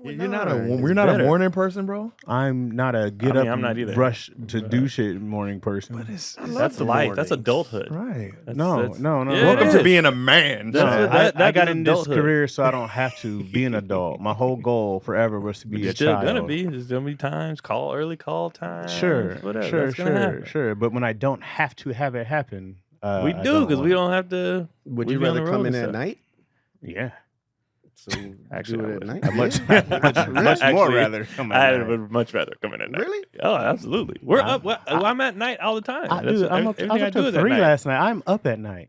You're not a morning person, bro. I'm not a get up I'm not either. rush to do shit morning person. But That's life. That's adulthood. right. No. Yeah, Welcome it to is. being a man. That's No, what that I got is in this adulthood. career so I don't have to be an adult. My whole goal forever was to be You're a still child. gonna be. There's gonna be times early call times. Sure, Whatever. That's gonna happen. sure. But when I don't have to have it happen, We I do because we want don't have to. Would we you be on rather the come road in and at stuff. night? it. Yeah, So Actually, do I it at would. night. I'd much more Actually, rather come I at night. would much rather come in at night. Really? Oh, absolutely. We're up. I'm at night all the time. I That's do. I was everything up do to is at 3 night. last night. I'm up at night.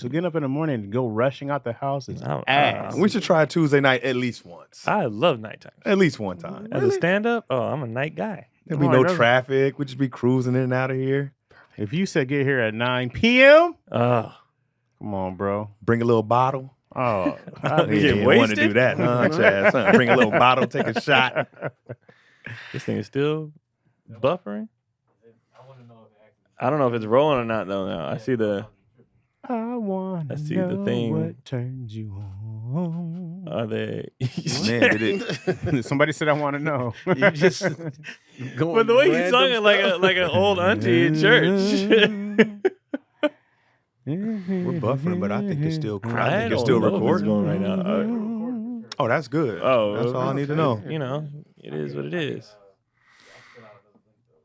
So getting up in the morning and go rushing out the house is ass. We should try Tuesday night at least once. I love nighttime. At least one time. As a stand-up, I'm a night guy. There'll be no traffic. We just be cruising in and out of here. If you said get here at 9 p.m., Oh, come on, bro. Bring a little bottle. Oh, Get You want to wasted? do that, huh, Chaz? Huh? Bring a little bottle, take a shot. this thing is still buffering. I don't know if it's rolling or not though. Now I see the. I want I to see the know thing. what turns you on. Are they? Man, did it. Somebody said I want to know. You just But the way he sung it like an old auntie in church. We're buffering, but I think it's still I crowded. It's don't still know if it's recording. going right now. Oh, that's good. Oh, That's all I need to know. You know, it is what it is.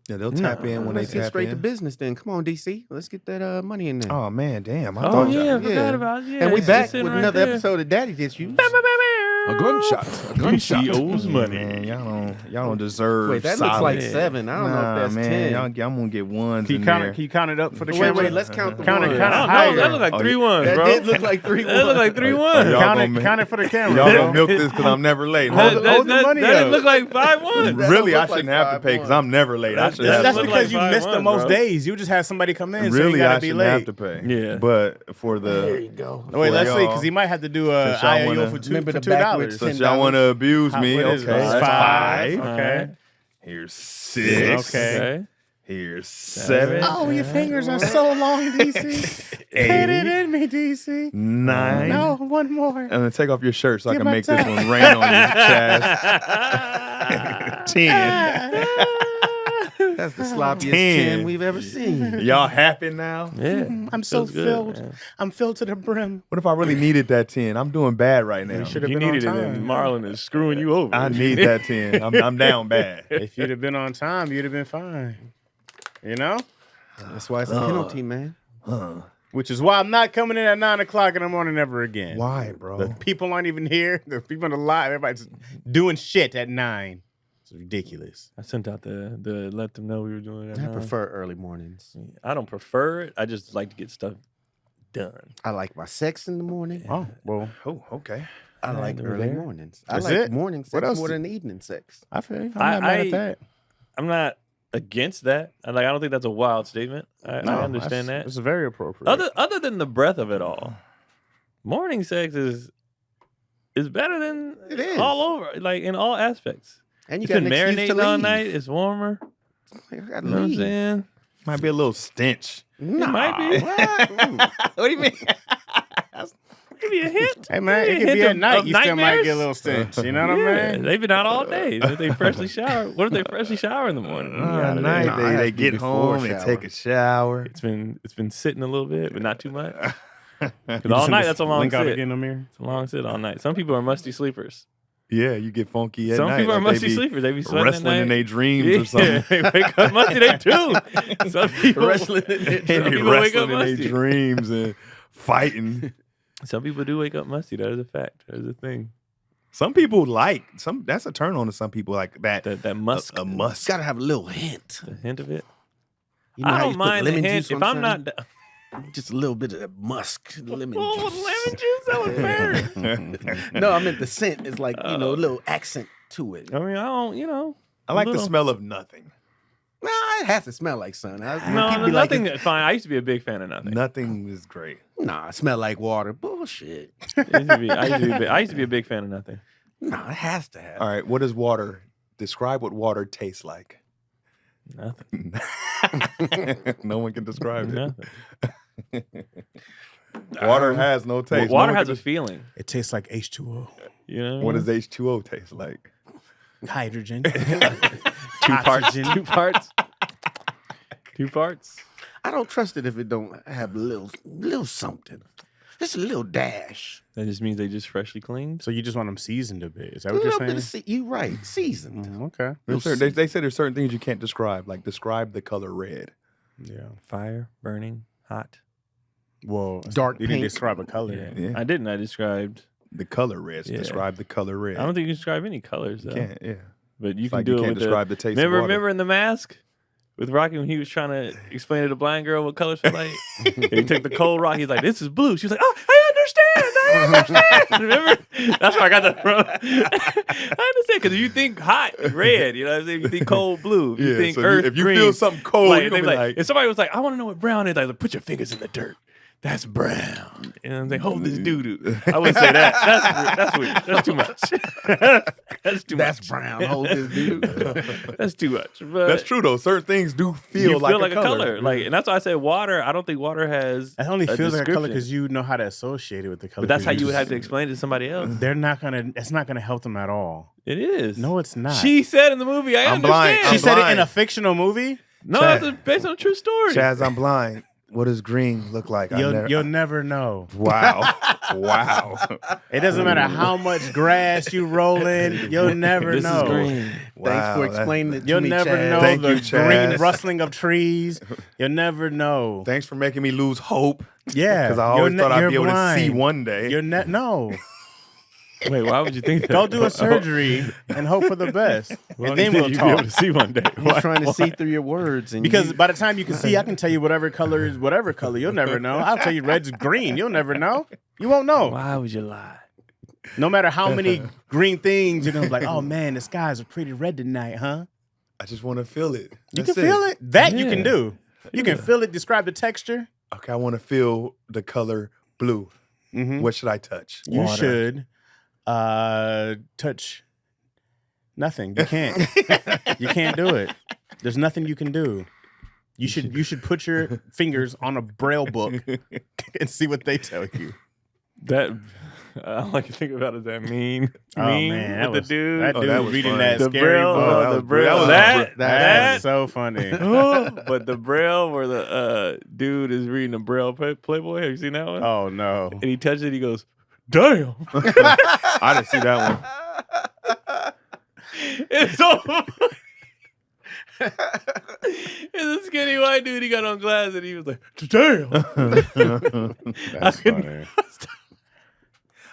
Yeah, they'll tap in when Let's they get tap straight to in. business then. Come on, DC. Let's get that money in there. Oh man, damn! I Oh thought yeah, I y'all- forgot about it. Yeah, and we it's back sitting with right another there. episode of Daddy Issues. a gunshot. A gunshot. owes money. Man, y'all don't deserve. Wait, that solid. looks like Yeah. 7. I don't know if that's man, 10. I'm gonna get ones Can in you count there. it? Can you count it up for the Wait, camera? wait, let's count the Count it, ones. count it. I don't higher. know. That looked like Oh, 3 yeah. ones, That bro. did look like 3 That looked like 3 Oh, ones. y'all Count gonna it, count it for the camera. Y'all bro. gonna milk this because I'm never late. That, Huh? that, hold the that, money that didn't up. look like 5 ones. That Really, don't I look shouldn't like have to pay because 5-1. I'm never late. I should That's- have. That's look because like you 5-1, missed the most bro. days. You just had somebody come in, so you Really, gotta I be shouldn't late. have to pay. Yeah. But for There you the go. Wait, let's see, y'all. because he might have to do a Since y'all IAO wanna- for $2. Remember For the backwards $2. since $10. y'all want to abuse How- me, what is okay, it? that's Five. five. Okay. Here's 6. Okay. Here's 7. Oh, your fingers are so long, DC. Put it in me, DC. 9. No, one more. And then take off your shirt so I Give can my make this time. one rain on you, Chaz. 10. That's the sloppiest 10. 10 we've ever seen. Y'all happy now? Yeah. I'm so Feels good, filled. man. I'm filled to the brim. What if I really needed that 10? I'm doing bad right now. You should have You been on needed it, and time. Marlon is screwing you over. I need that 10. I'm down bad. If you'd have been on time, you'd have been fine. You know? That's why it's a penalty, man. Which is why I'm not coming in at 9 o'clock in the morning ever again. Why, bro? The people aren't even here. The people on the live, everybody's doing shit at 9. It's ridiculous. I sent out the let them know we were doing it. I prefer early mornings. I don't prefer it. I just like to get stuff done. I like my sex in the morning. Oh, well, Oh, okay. I like we're early there. mornings. I That's like it? morning sex What else? more than evening sex. I feel you. I'm not mad at that. I'm not against that. I don't think that's a wild statement. I understand that. It's very appropriate. Other than the breadth of it all, morning sex is better than It is. all over, like in all aspects. And you You've got been an excuse to marinating all leave. night. It's warmer. I got You to know what I'm leave. saying? Might be a little stench. Nah. It might be. What do you mean? Give you a hint. Hey, man, it Maybe a could be hint at night. of You still might nightmares? get a little stench. You know what Yeah, I mean? they've been out all day. If they freshly shower. What if they freshly shower in the morning? You out of there. Night, Nah, I have they to be get before home, they shower. take a shower. It's been sitting a little bit, but not too much. 'Cause You all send night this that's a long link out sit. again, Amir? It's a long sit all night. Some people are musty sleepers. Yeah, you get funky at Some night. people are like musty they be sleepers. They be sweating wrestling at in night. their dreams or something. they wake up musty. They do. Some people Wrestling in their They Some be people wake up wrestling in their musty. dreams and fighting. Some people do wake up musty. That is a fact. That is a thing. Some people that's a turn on to some people like that. That musk. A musk. Got to have a little hint. The hint of it. You know I how don't you put mind the lemon hint. juice If on I'm not. something? Just a little bit of that musk lemon Oh, juice. with lemon juice? That was fair. No, I meant the scent is like, a little accent to it. I mean, I don't, I like the little- smell of nothing. Nah, it has to smell like something. No, nothing. Fine. I used to be a big fan of nothing. Nothing is great. Nah, it smell like water. Bullshit. I used to be a big fan of nothing. Nah, it has to have. All right, what does water? Describe what water tastes like. Nothing. No one can describe it. Nothing. Water has no taste. Water No one has a can- feeling. It tastes like H2O. You know, What does H2O taste like? Hydrogen. two parts? Oxygen. Two parts. Two parts. I don't trust it if it don't have a little something. Just a little dash. That just means they just freshly cleaned. So you just want them seasoned a bit. Is that A what you're little bit saying? of you right, seasoned. Okay. They say there's certain things you can't describe, like describe the color red. Yeah. Fire, burning, hot. Well, Dark you didn't pink. describe a color. Yeah. I didn't. I described. The color red. So Yeah. Describe the color red. I don't think you can describe any colors though. you can't. Yeah. But you It's can like do you it can't with describe the taste. Remember, of water. remember in The Mask with Rocky when he was trying to explain to the blind girl what colors feel like. And he took the cold rock. He's like, "This is blue." She was like, "Oh, I understand. Remember? That's where I got that from. I understand because you think hot, red. You know what I'm saying? You think cold, blue. You think so earth, if you green. feel something cold, Like, you're they gonna be be like, like, if somebody was like, "I want to know what brown is," I was like, "Put your fingers in the dirt. That's brown." And I'm like, "Hold this doo doo." I wouldn't say that. That's weird. That's too much. That's too much. That's brown. Hold this dude. That's too much. But that's true though. Certain things do feel you like feel like a color. Like, and that's why I said water. I don't think water has. It only a feels like a color description. because you know how to associate it with the color. But that's how 'cause you would have to just- explain it to somebody else. They're not gonna. It's not gonna help them at all. It is. No, it's not. She said in the movie, I I'm blind. understand. She I'm said it in blind. a fictional movie. No, Chaz. that's based on a true story. Chaz, I'm blind. What does green look like? You'll never know. Wow. Wow. It doesn't matter how much grass you roll in. You'll never This know. is green. Thanks Wow, for that's- explaining it to You'll me, never Chaz. know Thank the you, green Chaz. rustling of trees. You'll never know. Thanks for making me lose hope. Yeah, Because I always thought I'd you're be able to see blind. one day. You're no. Wait, why would you think that? Go do a surgery and hope for the best, Well, and then you we'll think you'll be able talk. to see one day. He's trying to see through your words, and Because you, by the time you can see, I can tell you whatever color is whatever color. You'll never know. I'll tell you red's green. You'll never know. You won't know. Why would you lie? No matter how many green things, you're gonna be like, oh man, the skies are pretty red tonight, huh? I just want to feel it. You That's can feel it. That you Yeah. can do. You can feel it. Describe the texture. Okay, I want to feel the color blue. Mm-hmm. What should I touch? You Water. should touch nothing. You can't. You can't do it. There's nothing you can do. You should put your fingers on a braille book and see what they tell you. That all I can think about is that meme. Oh meme man, with the dude. that Oh, dude that was reading funny. that the scary braille, book. that the was- braille, that was- that, That's so funny. but the braille where the dude is reading the braille Playboy. Have you seen that one? Oh no. And he touches it. He goes, "Damn!" I didn't see that one. It's so. It's a skinny white dude. He got on glasses and he was like, "Damn!" That's funny.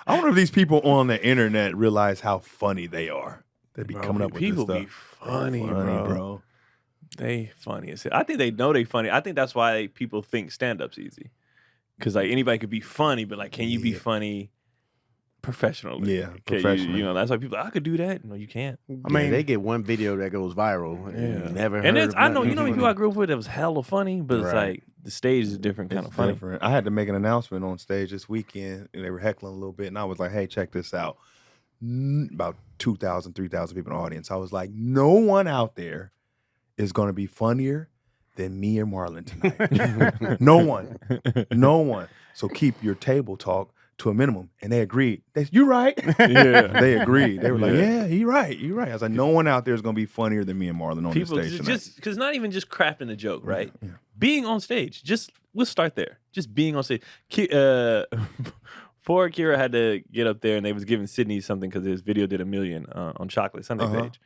I wonder if these people on the internet realize how funny they are. They be Bro, coming up with people this be stuff. funny, bro. They funny as hell. I think they know they funny. I think that's why people think stand-up's easy. Because like anybody could be funny, but like, can you be Yeah. funny professionally? Yeah, Can professionally. You know, that's why people. I could do that. No, you can't. I mean, they get one video that goes viral. And Yeah. you never heard And it's of I know nothing you know funny. people I grew up with that was hella funny, but it's Right. like the stage is a different kind It's of funny. different. I had to make an announcement on stage this weekend. And they were heckling a little bit, and I was like, "Hey, check this out." About 2,000, 3,000 people in the audience. I was like, "No one out there is going to be funnier than me and Marlon tonight. No one, no one. So keep your table talk to a minimum." And they agreed. You're right. Yeah. They agreed. They were like, Yeah. "Yeah, you're right. You're right." I was like, "No one out there is going to be funnier than me and Marlon on People the stage tonight." just because not even just crafting the joke, right? Yeah. Being on stage, we'll start there. Just being on stage. Poor Kira had to get up there, and they was giving Sydney something because his video did 1 million on Chocolate Sunday Uh-huh. page.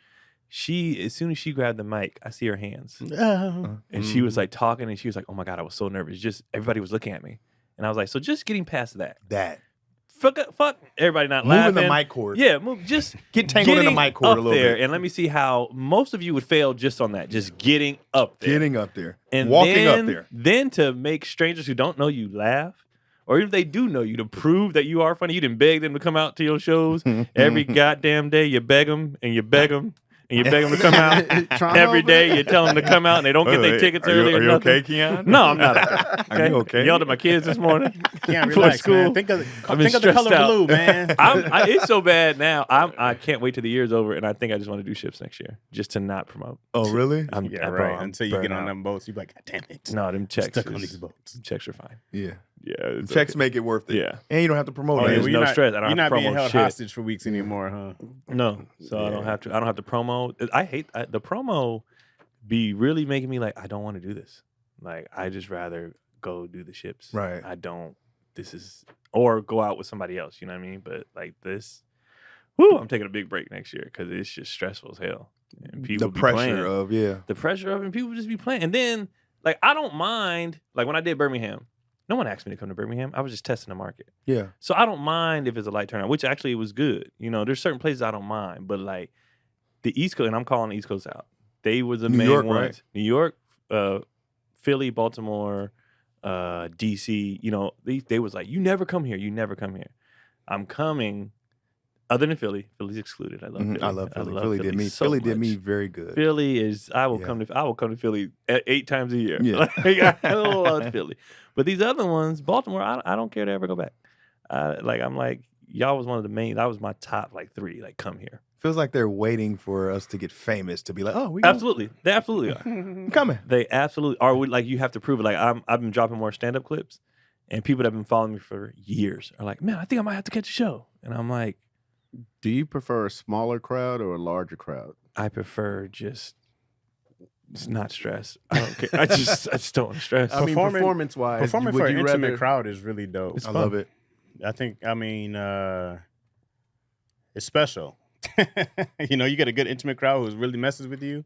She, as soon as she grabbed the mic, I see her hands, Oh. and she was like talking, and she was like, "Oh my god, I was so nervous." Just everybody was looking at me, and I was like, "So just getting past that, That. fuck everybody not Moving laughing." the mic cord. Yeah, move. Just Get tangled in the getting mic cord up a little there, bit. and let me see how most of you would fail just on that. Just getting up there, Getting up there. and walking then, up there. Then to make strangers who don't know you laugh, or even if they do know you, to prove that you are funny. You didn't beg them to come out to your shows every goddamn day. You beg them and you beg them and you beg them to come out Trying every over day. You tell them to come out and they don't get their tickets early Are or you nothing. okay, Keon? No, I'm not okay. Are you okay? Yelled at my kids this morning. Can't before relax, school. man. Think of I've been the color stressed out. blue, man. It's so bad now. I can't wait till the year's over, and I think I just want to do ships next year just to not promote. Oh, really? I'm, Yeah, bro, right. I'm Until you burnt get on out. them boats, you be like, God damn it. No, them checks. Stuck on these boats. Them checks are fine. Yeah. Yeah, it's Checks okay. make it worth it. Yeah. And you don't have to promote Oh, it. yeah. well, There's you're no not, stress. I don't you're have to not being promo held shit. hostage for weeks anymore, huh? No, so I don't have to. I don't have to promo. I hate the promo. Be really making me like I don't want to do this. Like I just rather go do the ships. Right. I don't. This is or go out with somebody else. You know what I mean? But like this, whoo! I'm taking a big break next year because it's just stressful as hell. And people The be pressure playing. of The pressure of it, and people just be playing. And then like I don't mind. Like when I did Birmingham, no one asked me to come to Birmingham. I was just testing the market. yeah. So I don't mind if it's a light turnout, which actually was good. You know, there's certain places I don't mind, but like the East Coast, and I'm calling the East Coast out. They were the New main York, ones. right? New York, Philly, Baltimore, DC. You know, they was like, you never come here. You never come here. I'm coming. Other than Philly, Philly's excluded. I love Philly. I love Philly. Philly did me. so Philly did me much. very good. Philly is. I will Yeah. come to Philly 8 times a year. Yeah. Like, I love Philly. But these other ones, Baltimore, I don't care to ever go back. I'm like, y'all was one of the main. That was my top like 3. Like, come here. Feels like they're waiting for us to get famous to be like, oh, we Absolutely, they absolutely are. I'm coming. They absolutely are. Like you have to prove it. Like I've been dropping more stand up clips, and people that have been following me for years are like, man, I think I might have to catch a show. And I'm like, Do you prefer a smaller crowd or a larger crowd? I prefer just not stress. I don't care. I just don't want to stress. I mean, Performing- performance-wise, Performing would for an you intimate rather? crowd is really dope. It's I fun. love it. I mean, it's special. You know, you get a good intimate crowd who's really messes with you,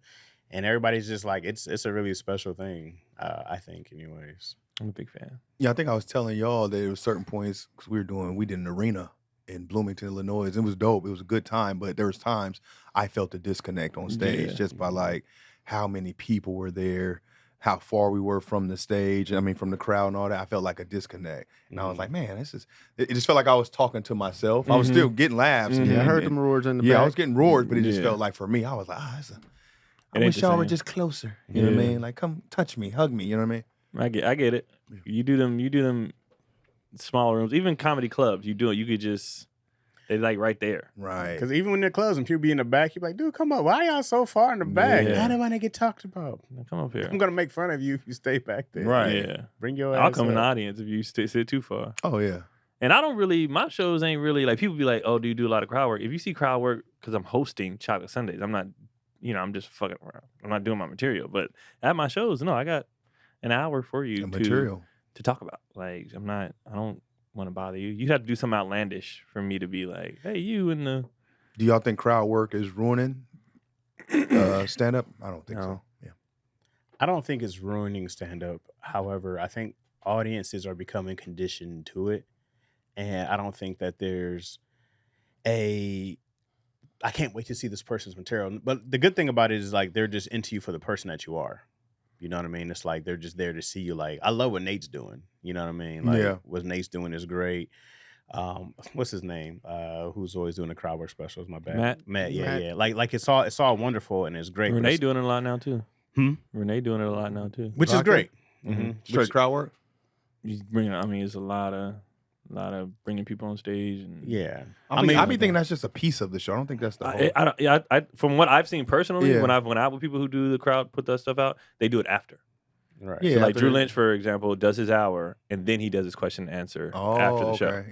and everybody's just like, it's a really special thing. I think, anyways. I'm a big fan. Yeah, I think I was telling y'all that there were certain points because we did an arena in Bloomington, Illinois. It was dope. It was a good time, but there was times I felt a disconnect on stage Yeah. just by like how many people were there, how far we were from the stage. I mean, from the crowd and all that. I felt like a disconnect, and I was like, man, this is. It just felt like I was talking to myself. I was Mhm. still getting laughs. Mhm. Yeah, I heard and- them roars in the Yeah, back. I was getting roars, but it just Yeah. felt like for me, I was like, I It ain't wish the y'all were same. just closer. You know what I Yeah. mean? Like, come touch me, hug me. You know what I mean? I get it. Yeah. You do them smaller rooms, even comedy clubs. You do it. You could just they like right there. Right. Because even when they're closed and people be in the back, you're like, dude, come on. Why y'all so far in the back? Yeah. I don't want to get talked about. Come up here. I'm going to make fun of you if you stay back there. Right. Yeah. Bring your ass I'll come in the up. audience if you sit too far. Oh yeah. And I don't really, my shows ain't really like people be like, oh, do you do a lot of crowd work? If you see crowd work, because I'm hosting Chocolate Sundays, I'm not, I'm just fucking around. I'm not doing my material. But at my shows, no, I got an hour for you The material. to talk about. Like, I don't want to bother you. You have to do something outlandish for me to be like, hey, you in the. Do y'all think crowd work is ruining stand up? I don't think so. No. Yeah. I don't think it's ruining stand-up. However, I think audiences are becoming conditioned to it. And I don't think that there's I can't wait to see this person's material. But the good thing about it is like they're just into you for the person that you are. You know what I mean? It's like they're just there to see you. Like, I love what Nate's doing. You know what I mean? Like, Yeah. what Nate's doing is great. What's his name? Who's always doing the crowd work specials? My bad. Matt. Yeah, Matt. yeah. Like it's all wonderful and it's great. but Renee it's- doing it a lot now, too. Hmm? Renee doing it a lot now, too. which is Vodka? great. Mhm. Mhm. Straight crowd work? You bring, it's a lot of bringing people on stage. And Yeah. I be thinking that's just a piece of the show. I don't think that's the whole. I from what I've seen personally, Yeah. when I've went out with people who do the crowd, put that stuff out, they do it after. Right. Yeah. So like after Drew the- Lynch, for example, does his hour and then he does his question and answer Oh, after the okay. show.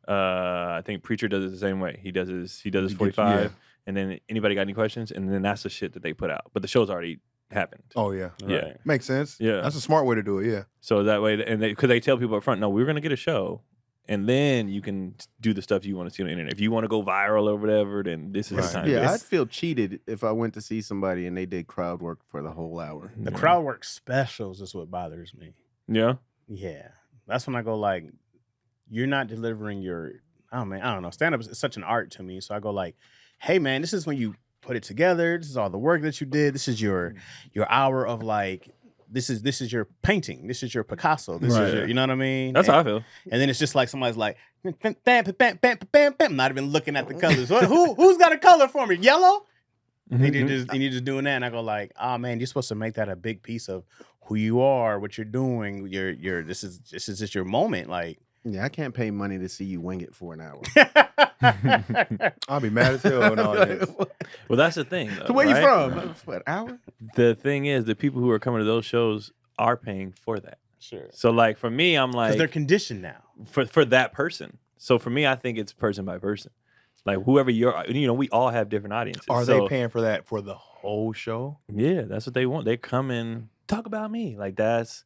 Yeah. I think Preacher does it the same way. He does his He gets- 45, yeah. and then anybody got any questions, and then that's the shit that they put out. But the show's already happened. Oh yeah. Yeah. Right. Makes sense. Yeah. That's a smart way to do it. Yeah. So that way, and because they tell people up front, no, we're gonna get a show, and then you can do the stuff you want to see on the internet. If you want to go viral or whatever, then this is Right. the time. Yeah, I'd It's- feel cheated if I went to see somebody and they did crowd work for the whole hour. The Yeah. crowd work specials is what bothers me. Yeah. Yeah. That's when I go like, you're not delivering your, I don't know. Stand up is such an art to me. So I go like, hey man, this is when you put it together. This is all the work that you did. This is your hour of like, this is your painting. This is your Picasso. This Right. is your, you know what I mean? That's and, how I feel. and then it's just like somebody's like, bam, bam, bam, bam, bam, bam, not even looking at the colors. Who's got a color for me? Yellow? And you're just doing that, and I go like, oh man, you're supposed to make that a big piece of who you are, what you're doing. Your this is just your moment, like. Yeah, I can't pay money to see you wing it for an hour. I'll be mad as hell in the audience. Well, that's the thing. Though, Where you right? from? What, hour? The thing is, the people who are coming to those shows are paying for that. Sure. So like for me, I'm Because they're like conditioned now. for that person. So for me, I think it's person by person. Like whoever we all have different audiences. Are So, they paying for that for the whole show? Yeah, that's what they want. They come and talk about me. Like that's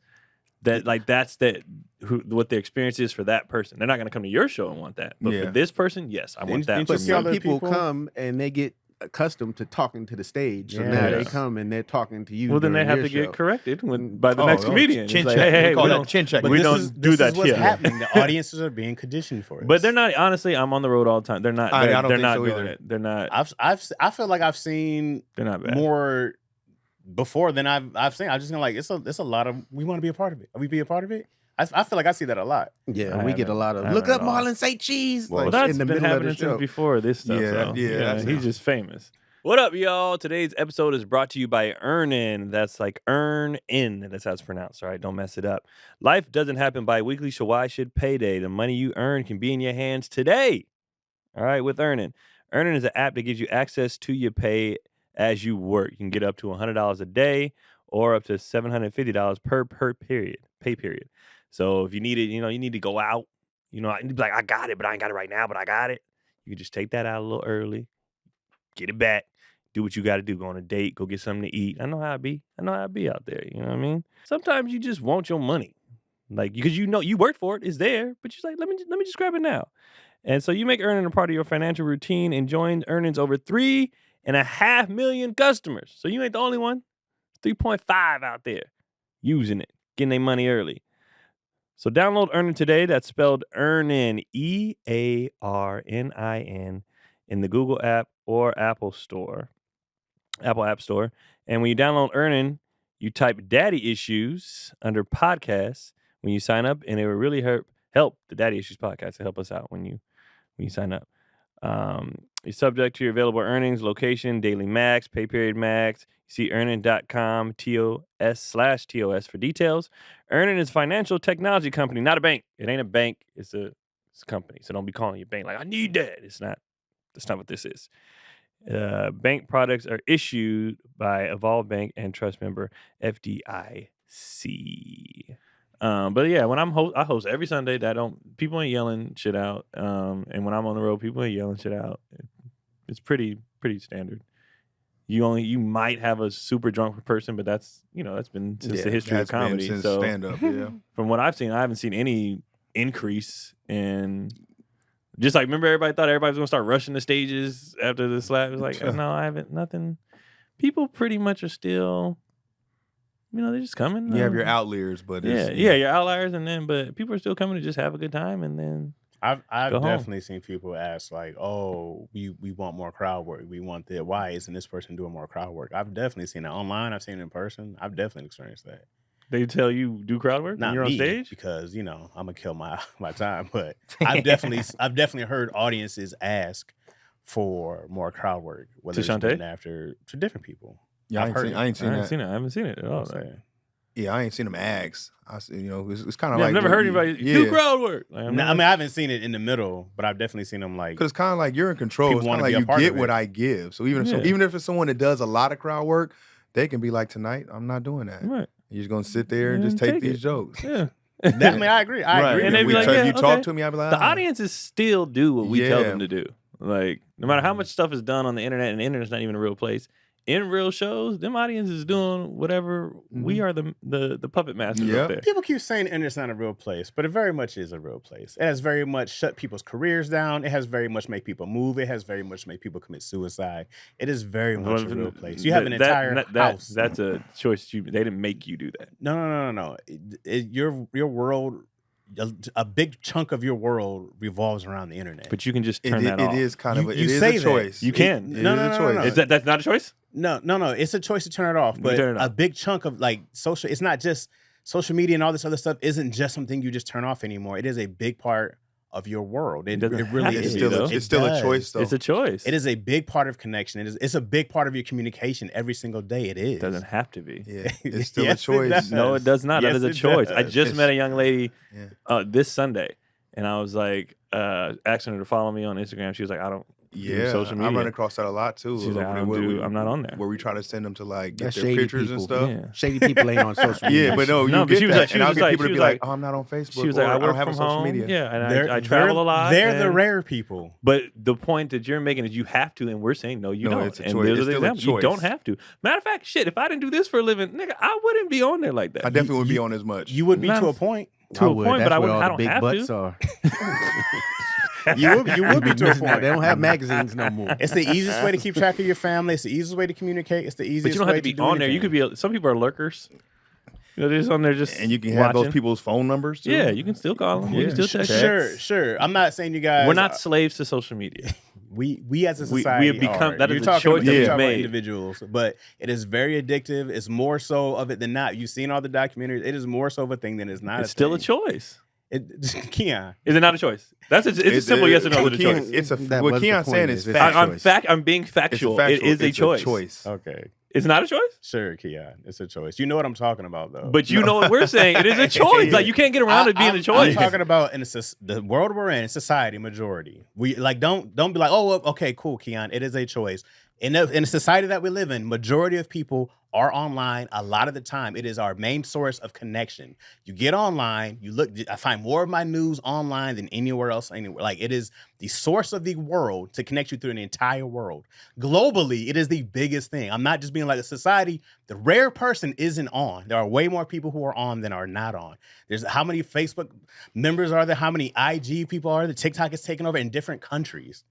what the experience is for that person. They're not going to come to your show and want that. But for Yeah. this person, yes, I want that. Didn't you from see you. all Some the people people- come and they get accustomed to talking to the stage. So now Yes. they come and they're talking to you. Well, then they during have your to get show. corrected by the next no, comedian. chin It's like, check. hey, We call we that don't chin check. we this don't is, do this that is what's here. happening. The audiences are being conditioned for it. But they're not. Honestly, I'm on the road all the time. They're not. I don't They're think not so doing either. it. They're not. I feel like I've seen They're not bad. more before than I've seen. I'm just gonna like it's a lot of we want to be a part of it. Are we be a part of it? I feel like I see that a lot. Yeah, I we get a haven't- lot I of look haven't up at all. Marlon say cheese. Well, like, that's in the been middle of happening the show. since before this stuff. Yeah, so, that's he's now. just famous. What up, y'all? Today's episode is brought to you by Earnin. That's like earn in. That's how it's pronounced. All right, don't mess it up. Life doesn't happen bi-weekly, so why should payday? The money you earn can be in your hands today. All right, with Earnin. Earnin is an app that gives you access to your pay as you work. You can get up to $100 a day or up to $750 per pay period. So if you need it, you need to go out. You need to be like, I got it, but I ain't got it right now, but I got it. You can just take that out a little early, get it back, do what you got to do. Go on a date, go get something to eat. I know how it be. I know how it be out there. You know what I mean? Sometimes you just want your money, like because you worked for it, it's there, but you're like, let me just grab it now. And so you make Earnin a part of your financial routine and join Earnin's over 3.5 million customers. So you ain't the only one. 3.5 out there using it, getting their money early. So download Earnin today. That's spelled Earnin, EARNIN, in the Google app or Apple App Store. And when you download Earnin, you type Daddy Issues under podcasts when you sign up, and it will really help the Daddy Issues podcast to help us out when you sign up. You're subject to your available earnings, location, daily max, pay period max. You see earnin.com /TOS for details. Earnin is a financial technology company, not a bank. It ain't a bank. It's a company. So don't be calling your bank like, I need that. It's not. That's not what this is. Bank products are issued by Evolve Bank and trust member FDIC. But yeah, when I host every Sunday. People ain't yelling shit out. And when I'm on the road, people ain't yelling shit out. It's pretty standard. You might have a super drunk person, but that's been since the history of That's been comedy. since So stand up, yeah. from what I've seen, I haven't seen any increase in. Just like remember, everybody thought everybody was gonna start rushing the stages after the slap. It was like, no, I haven't. Nothing. People pretty much are still. They're just coming. You have your outliers, but Yeah, your outliers, but people are still coming to just have a good time, and then I've Go home. definitely seen people ask like, "Oh, we want more crowd work. We want that. Why isn't this person doing more crowd work?" I've definitely seen it online. I've seen it in person. I've definitely experienced that. they tell you do crowd work Not when you're me, on stage. because I'm gonna kill my time. But I've definitely heard audiences ask for more crowd work, whether To it's been Shantae? after to different people. Yeah, I I've heard ain't it. I seen that. I haven't seen it at all. I'm saying. Yeah, I ain't seen them ask. It's kind of Yeah, like I've never heard anybody do crowd work. Like, I mean, I haven't seen it in the middle, but I've definitely seen them like. Because it's kind of like you're in control. People It's kind wanna of be like a you part get of what it. I give. So even if it's someone that does a lot of crowd work, they can be like, tonight I'm not doing that. right. You're just gonna sit there and just And take take these it. jokes. Yeah. I mean, I agree. I Right. agree. And they be like, so if yeah, you talk okay. to me, I'll be like, The audiences still do what we tell Yeah. them to do. Like no matter how much stuff is done on the internet, and the internet's not even a real place. In real shows, them audiences doing whatever. We are the puppet masters Yep. up there. People keep saying the internet's not a real place, but it very much is a real place. It has very much shut people's careers down. It has very much made people move. It has very much made people commit suicide. It is very much a real place. You have an entire house. That's a choice. They didn't make you do that. No. Your world, a big chunk of your world revolves around the internet. But you can just turn that off. It is kind of You it is say a that. choice. You can. It is No, a choice. no. That's not a choice. No. It's a choice to turn it off. But turn it a off. big chunk of like social, it's not just social media and all this other stuff isn't just something you just turn off anymore. It is a big part of your world. It doesn't really have to is. be, though. It's still a choice, though. It's a choice. It is a big part of connection. It's a big part of your communication every single day. It is. It doesn't have to be. Yeah, it's still Yes, a it choice. does. No, it does not. Yes, that is a it choice. I does. just met a young lady Yeah. this Sunday, and I was like asking her to follow me on Instagram. She was like, I don't Yeah, social I run media. across that a lot too. She's like, I'm not on there. Where we try to send them to like get That's their shady pictures people. and stuff. Yeah. Shady people ain't on social media. Yeah, but no, No, you but get she was that, like- she and was I'll just get like- people she to was be like, like- "Oh, I'm not on Facebook. She was like, or I don't work have from a social home. media." Yeah, and I travel a lot. They're the and- rare people. But the point that you're making is you have to, and we're saying no, you No, don't. it's a and choice. there's It's an still a example. You don't choice. have to. Matter of fact, shit, if I didn't do this for a living, nigga, I wouldn't be on there like that. I definitely wouldn't be on as much. You would be Not- to a point. to a point, but That's I where wouldn't. all I the don't big have butts to. are. You would be to a point. They don't have magazines no more. It's the easiest way to keep track of your family. It's the easiest way to communicate. It's the easiest But you don't way have to be do on there. You anything. could be. Some people are lurkers. You know, they're just on there just. and you can have those watching. people's phone numbers too. Yeah, you can still call them. You can Yeah. still text them. Sure. I'm not saying you guys. We're not slaves to social media. We as a We society have become- are. that is You're a talking choice about, that you're we've talking about made. individuals, but it is very addictive. It's more so of it than not. You've seen all the documentaries. It is more so of a thing than it's not. It's still a thing. choice. Keon. Is it not a choice? It's a simple yes or no to the Keon- choice. It's a That what was the Keon's point, saying is is it's a fact. choice. I'm being factual. It's It is a it's choice. Okay. It's not a choice. Sure, Keon. It's a choice. You know what I'm talking about, though. But you know what we're saying. It is a choice. Like you can't get around it being a choice. I'm talking about the world we're in, society, majority. We like don't be like, oh, well, okay, cool, Keon. It is a choice. In the society that we live in, majority of people are online. A lot of the time, it is our main source of connection. You get online, you look. I find more of my news online than anywhere else. Anywhere, like it is the source of the world to connect you through the entire world. Globally, it is the biggest thing. I'm not just being like a society. The rare person isn't on. There are way more people who are on than are not on. There's how many Facebook members are there? How many IG people are there? TikTok is taking over in different countries.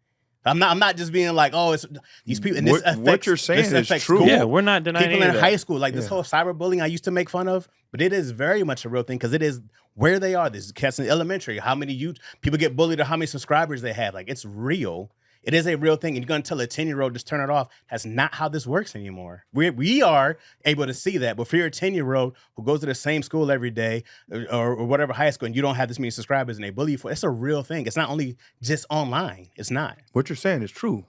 I'm not just being like, oh, it's these people. And this What you're saying this is affects true. school. Yeah, we're not denying People any in of high that. school, like this Yeah. whole cyberbullying I used to make fun of, but it is very much a real thing because it is where they are. There's cats in elementary, how many people get bullied or how many subscribers they have. Like it's real. It is a real thing. And you're going to tell a 10-year-old just turn it off. That's not how this works anymore. We are able to see that. But for your 10-year-old who goes to the same school every day or whatever high school and you don't have this many subscribers and they bully you for it, it's a real thing. It's not only just online. It's not. What you're saying is true.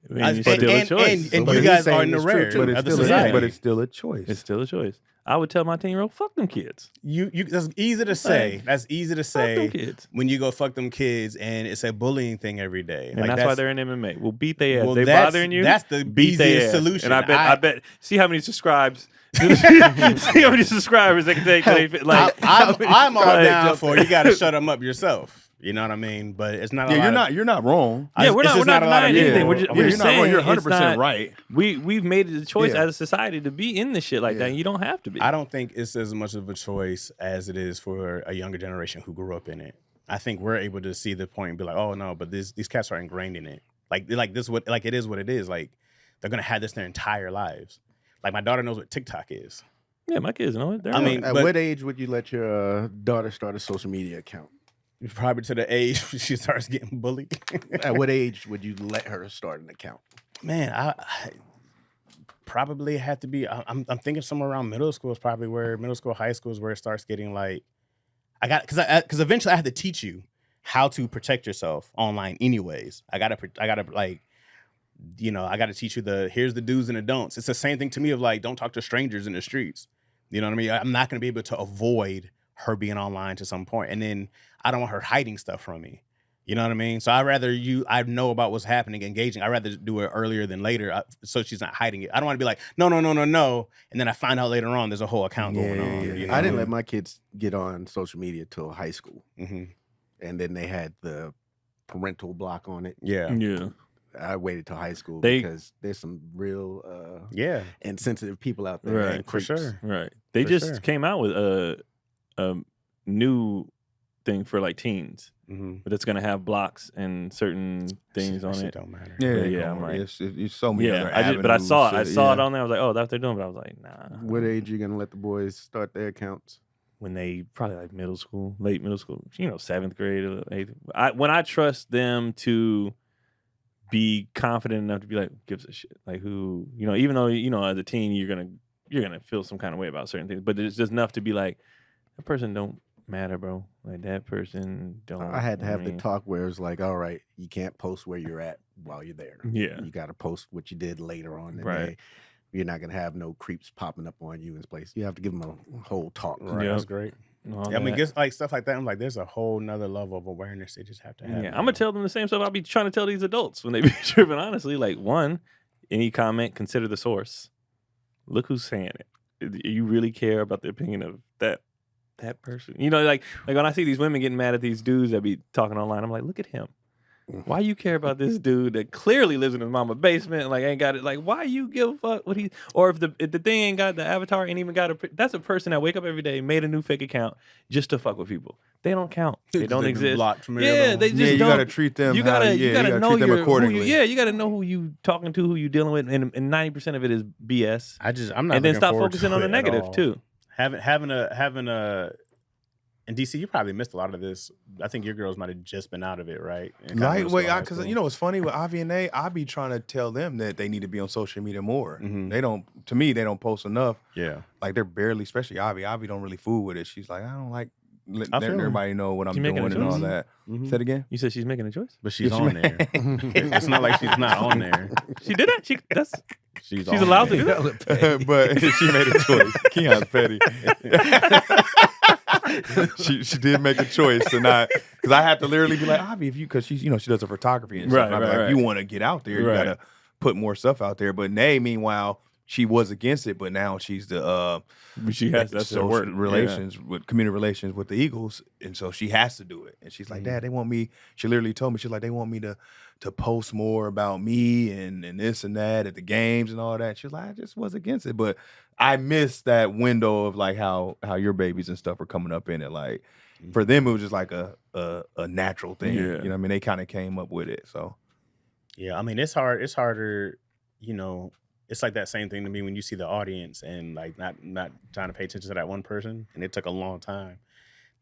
And it's still a choice. And But you he's guys saying are in the it's true, rare too. But it's of the still society. but it's still a choice. It's still a choice. I would tell my 10-year-old, fuck them kids. You that's easy to say. Like, That's easy to Fuck them say kids. when you go fuck them kids and it's a bullying thing every day. And Like, that's why they're in MMA. We'll beat their ass. Well, They that's- bothering you. that's the beat their easiest ass. solution. And I bet. See how many subscribes. see how many subscribers they can take. Like I'm all Like, down for you got to shut them up yourself. You know what I mean? But it's not. You're not wrong. yeah, we're not denying anything. We're just you're not saying wrong. You're it's 100% not- right. We've made it a choice Yeah. as a society to be in this shit like that. And you don't have to be. I don't think it's as much of a choice as it is for a younger generation who grew up in it. I think we're able to see the point and be like, oh no, but these cats are ingrained in it. Like this what like it is what it is. Like they're gonna have this their entire lives. Like my daughter knows what TikTok is. Yeah, my kids know it. They're I on mean, it. At but- what age would you let your daughter start a social media account? Probably to the age she starts getting bullied. At what age would you let her start an account? Man, I probably had to be. I'm thinking somewhere around middle school is probably where middle school, high school is where it starts getting like. Because eventually I have to teach you how to protect yourself online. Anyways, I gotta like, I gotta teach you here's the do's and the don'ts. It's the same thing to me of like, don't talk to strangers in the streets. You know what I mean? I'm not gonna be able to avoid her being online to some point, and then I don't want her hiding stuff from me. You know what I mean? So I know about what's happening, engaging. I'd rather do it earlier than later so she's not hiding it. I don't want to be like, no. And then I find out later on there's a whole account going on. Yeah. You know? I didn't let my kids get on social media till high school. Mhm. And then they had the parental block on it. Yeah. Yeah. I waited till high school They- because there's some real Yeah. insensitive people out there. Right, and For creeps. sure. Right. They For just sure. came out with a new thing for like teens, Mm-hmm. but it's gonna have blocks and certain things on it. Don't matter. Yeah, I'm like- it's so many other Yeah, but I saw it. I avenues, saw it yeah. on there. I was like, oh, that's what they're doing. But I was like, nah. What age are you gonna let the boys start their accounts? When they probably like middle school, late middle school, 7th grade or 8th. When I trust them to be confident enough to be like, gives a shit. Like who, even though, as a teen, you're gonna feel some kind of way about certain things. But it's just enough to be like, that person don't matter, bro. Like that person don't. I had to have I the mean, talk where it's like, all right, you can't post where you're at while you're there. Yeah. You got to post what you did later on in the Right. day. You're not gonna have no creeps popping up on you in place. You have to give them a whole talk. Right. Yeah. That's great. I mean, just like stuff like that. I'm like, there's a whole nother level of awareness they just have to have. Yeah, I'm gonna tell them the same stuff I'll be trying to tell these adults when they be tripping. Honestly, like one, any comment, consider the source. Look who's saying it. You really care about the opinion of that person. You know, like when I see these women getting mad at these dudes that be talking online, I'm like, look at him. Why you care about this dude that clearly lives in his mama's basement, like ain't got it? Like, why you give a fuck what he? Or if the thing ain't got the avatar, ain't even got that's a person that wake up every day, made a new fake account just to fuck with people. They don't count. They don't exist. Yeah, they just you don't. gotta treat them. You gotta know treat them accordingly. You gotta know who you talking to, who you dealing with, and 90% of it is BS. I'm not. And then stop focusing on the negative too. Having a. In DC, you probably missed a lot of this. I think your girls might have just been out of it, right? Lightweight, because you know what's funny with Avi and they, I be trying to tell them that they need to be on social media more. Mm-hmm. They don't. To me, they don't post enough. Yeah, like they're barely, especially Avi. Avi don't really fool with it. She's like, I don't like letting everybody know what I'm doing and all that. Mm-hmm. Say it again. You said she's making a choice, but she's on there. It's not like she's not on there. She did it. She's allowed to do that. But she made a choice. Keon's petty. she did make a choice to not, because I had to literally be like, Avi, if you, because she's, she does a photography and stuff. And I'm like, if you want to get out there, you gotta put more stuff out there. But Nay, meanwhile, she was against it, but now she's the she has that's social relations with community relations with the Eagles, and so she has to do it. And she's like, Dad, they want me. She literally told me, she's like, they want me to post more about me and this and that at the games and all that. She was like, I just was against it, but I missed that window of like how your babies and stuff are coming up in it. Like for them, it was just like a natural thing. Yeah. You know what I mean? They kind of came up with it. So yeah, I mean, it's hard. It's harder. It's like that same thing to me when you see the audience and like not trying to pay attention to that one person, and it took a long time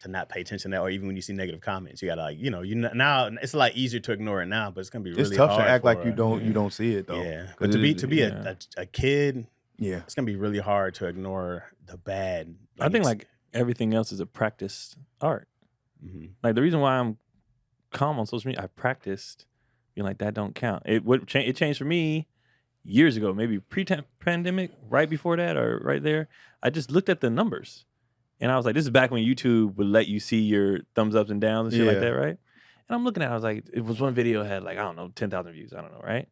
to not pay attention to that. Or even when you see negative comments, you gotta like, now it's a lot easier to ignore it now, but it's gonna be really tough hard to act like you don't see it though. Yeah, but to be a kid, yeah, it's gonna be really hard to ignore the bad. I think like everything else is a practiced art. Mm-hmm. Like the reason why I'm calm on social media, I practiced being like that don't count. It changed for me years ago, maybe pre-pandemic, right before that or right there. I just looked at the numbers and I was like, this is back when YouTube would let you see your thumbs ups and downs and shit like that, right? And I'm looking at it, I was like, it was one video had like, I don't know, 10,000 views, I don't know, right?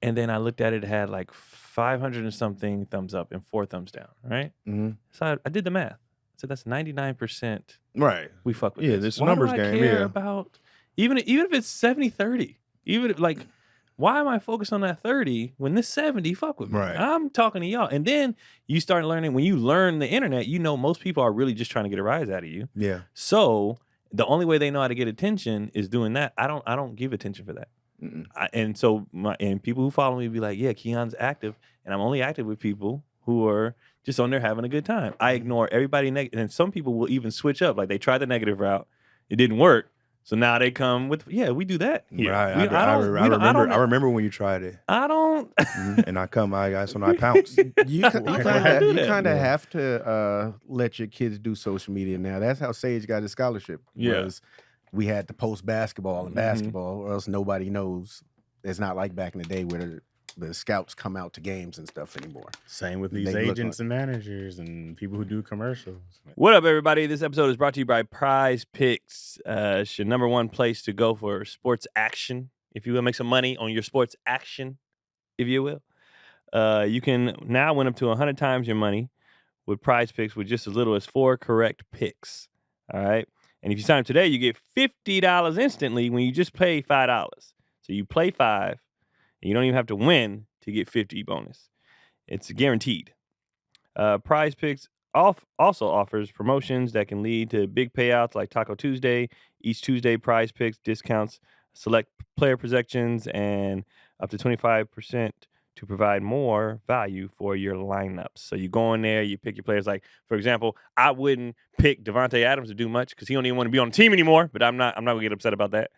And then I looked at it, it had like 500 and something thumbs up and 4 thumbs down, right? Mm-hmm. So I did the math. So that's 99%. Right. We fuck with this a numbers game. Care about even if it's 70-30, even if, like, why am I focused on that 30 when this 70 fuck with me? Right. I'm talking to y'all. And then you start learning, when you learn the internet, most people are really just trying to get a rise out of you. Yeah. So the only way they know how to get attention is doing that. I don't give attention for that. And so people who follow me be like, yeah, Keon's active. And I'm only active with people who are just on there having a good time. I ignore everybody negative. And some people will even switch up. Like they tried the negative route. It didn't work. So now they come with, we do that. Here. Right. I remember when you tried it. I don't. And I pounce. You kind of have to let your kids do social media now. That's how Sage got his scholarship. Yes. We had to post basketball and basketball, or else nobody knows. It's not like back in the day where the scouts come out to games and stuff anymore. Same with these agents and managers and people who do commercials. What up, everybody? This episode is brought to you by Prize Picks. It's your number one place to go for sports action, if you will. Make some money on your sports action, if you will. You can now win up to 100 times your money with Prize Picks with just as little as 4 correct picks. All right? And if you sign up today, you get $50 instantly when you just pay $5. So you play 5, and you don't even have to win to get 50 bonus. It's guaranteed. Prize Picks also offers promotions that can lead to big payouts like Taco Tuesday. Each Tuesday, Prize Picks discounts select player projections and up to 25% to provide more value for your lineups. So you go in there, you pick your players. Like, for example, I wouldn't pick Devontae Adams to do much because he don't even want to be on the team anymore, but I'm not gonna get upset about that.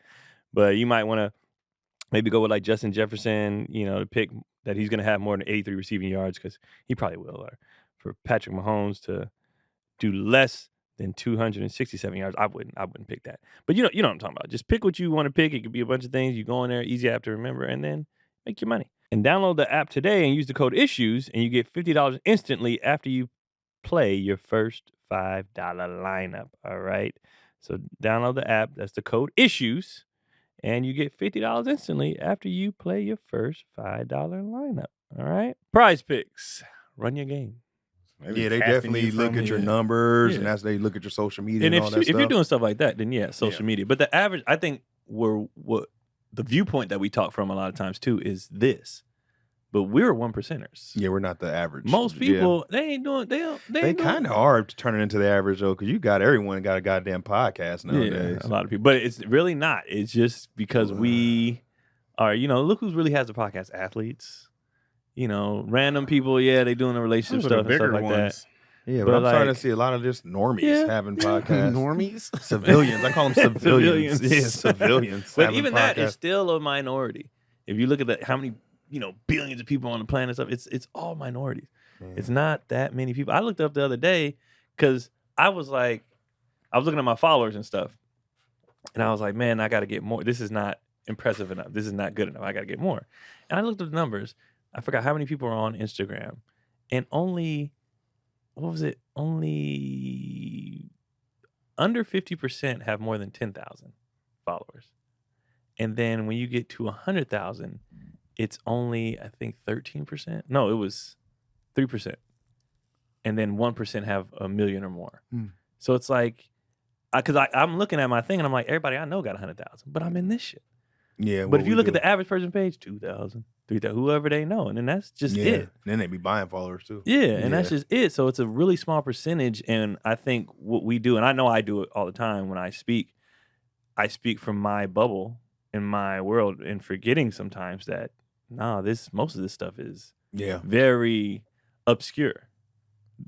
But you might want to maybe go with like Justin Jefferson, to pick that he's gonna have more than 83 receiving yards because he probably will. Or for Patrick Mahomes to do less than 267 yards, I wouldn't pick that. But you know what I'm talking about. Just pick what you want to pick. It could be a bunch of things. You go in there, easy app to remember, and then make your money. And download the app today and use the code ISSUES, and you get $50 instantly after you play your first $5 lineup. All right. So download the app. That's the code ISSUES. And you get $50 instantly after you play your first $5 lineup. All right. Prize Picks. Run your game. Yeah, they definitely look at your numbers, and they look at your social media and all that stuff. If you're doing stuff like that, then social media. But the average, I think, what the viewpoint that we talk from a lot of times too is this. But we're 1%ers. Yeah, we're not the average. Most people, they ain't doing. They kind of are turning into the average though, because everyone got a goddamn podcast nowadays. Yeah, a lot of people, but it's really not. It's just because we are. Look who's really has a podcast: athletes. Random people. Yeah, they doing the relationship stuff and stuff like that. Yeah, but I'm starting to see a lot of just normies having podcasts. Normies? Civilians. I call them civilians. Yeah, civilians. But even that is still a minority. If you look at how many, billions of people on the planet and stuff, it's all minorities. Yeah. It's not that many people. I looked up the other day because I was looking at my followers and stuff. And I was like, man, I got to get more. This is not impressive enough. This is not good enough. I got to get more. And I looked at the numbers. I forgot how many people are on Instagram. And only under 50% have more than 10,000 followers. And then when you get to 100,000, it's only, I think, 13%. No, it was 3%. And then 1% have a million or more. So it's like, because I'm looking at my thing and I'm like, everybody I know got 100,000, but I'm in this shit. Yeah. But if you look at the average person page, 2,000, 3,000, whoever they know. And then that's just it. And then they be buying followers too. Yeah. And that's just it. So it's a really small percentage. And I think what we do, and I know I do it all the time when I speak from my bubble in my world and forgetting sometimes that, most of this stuff is very obscure.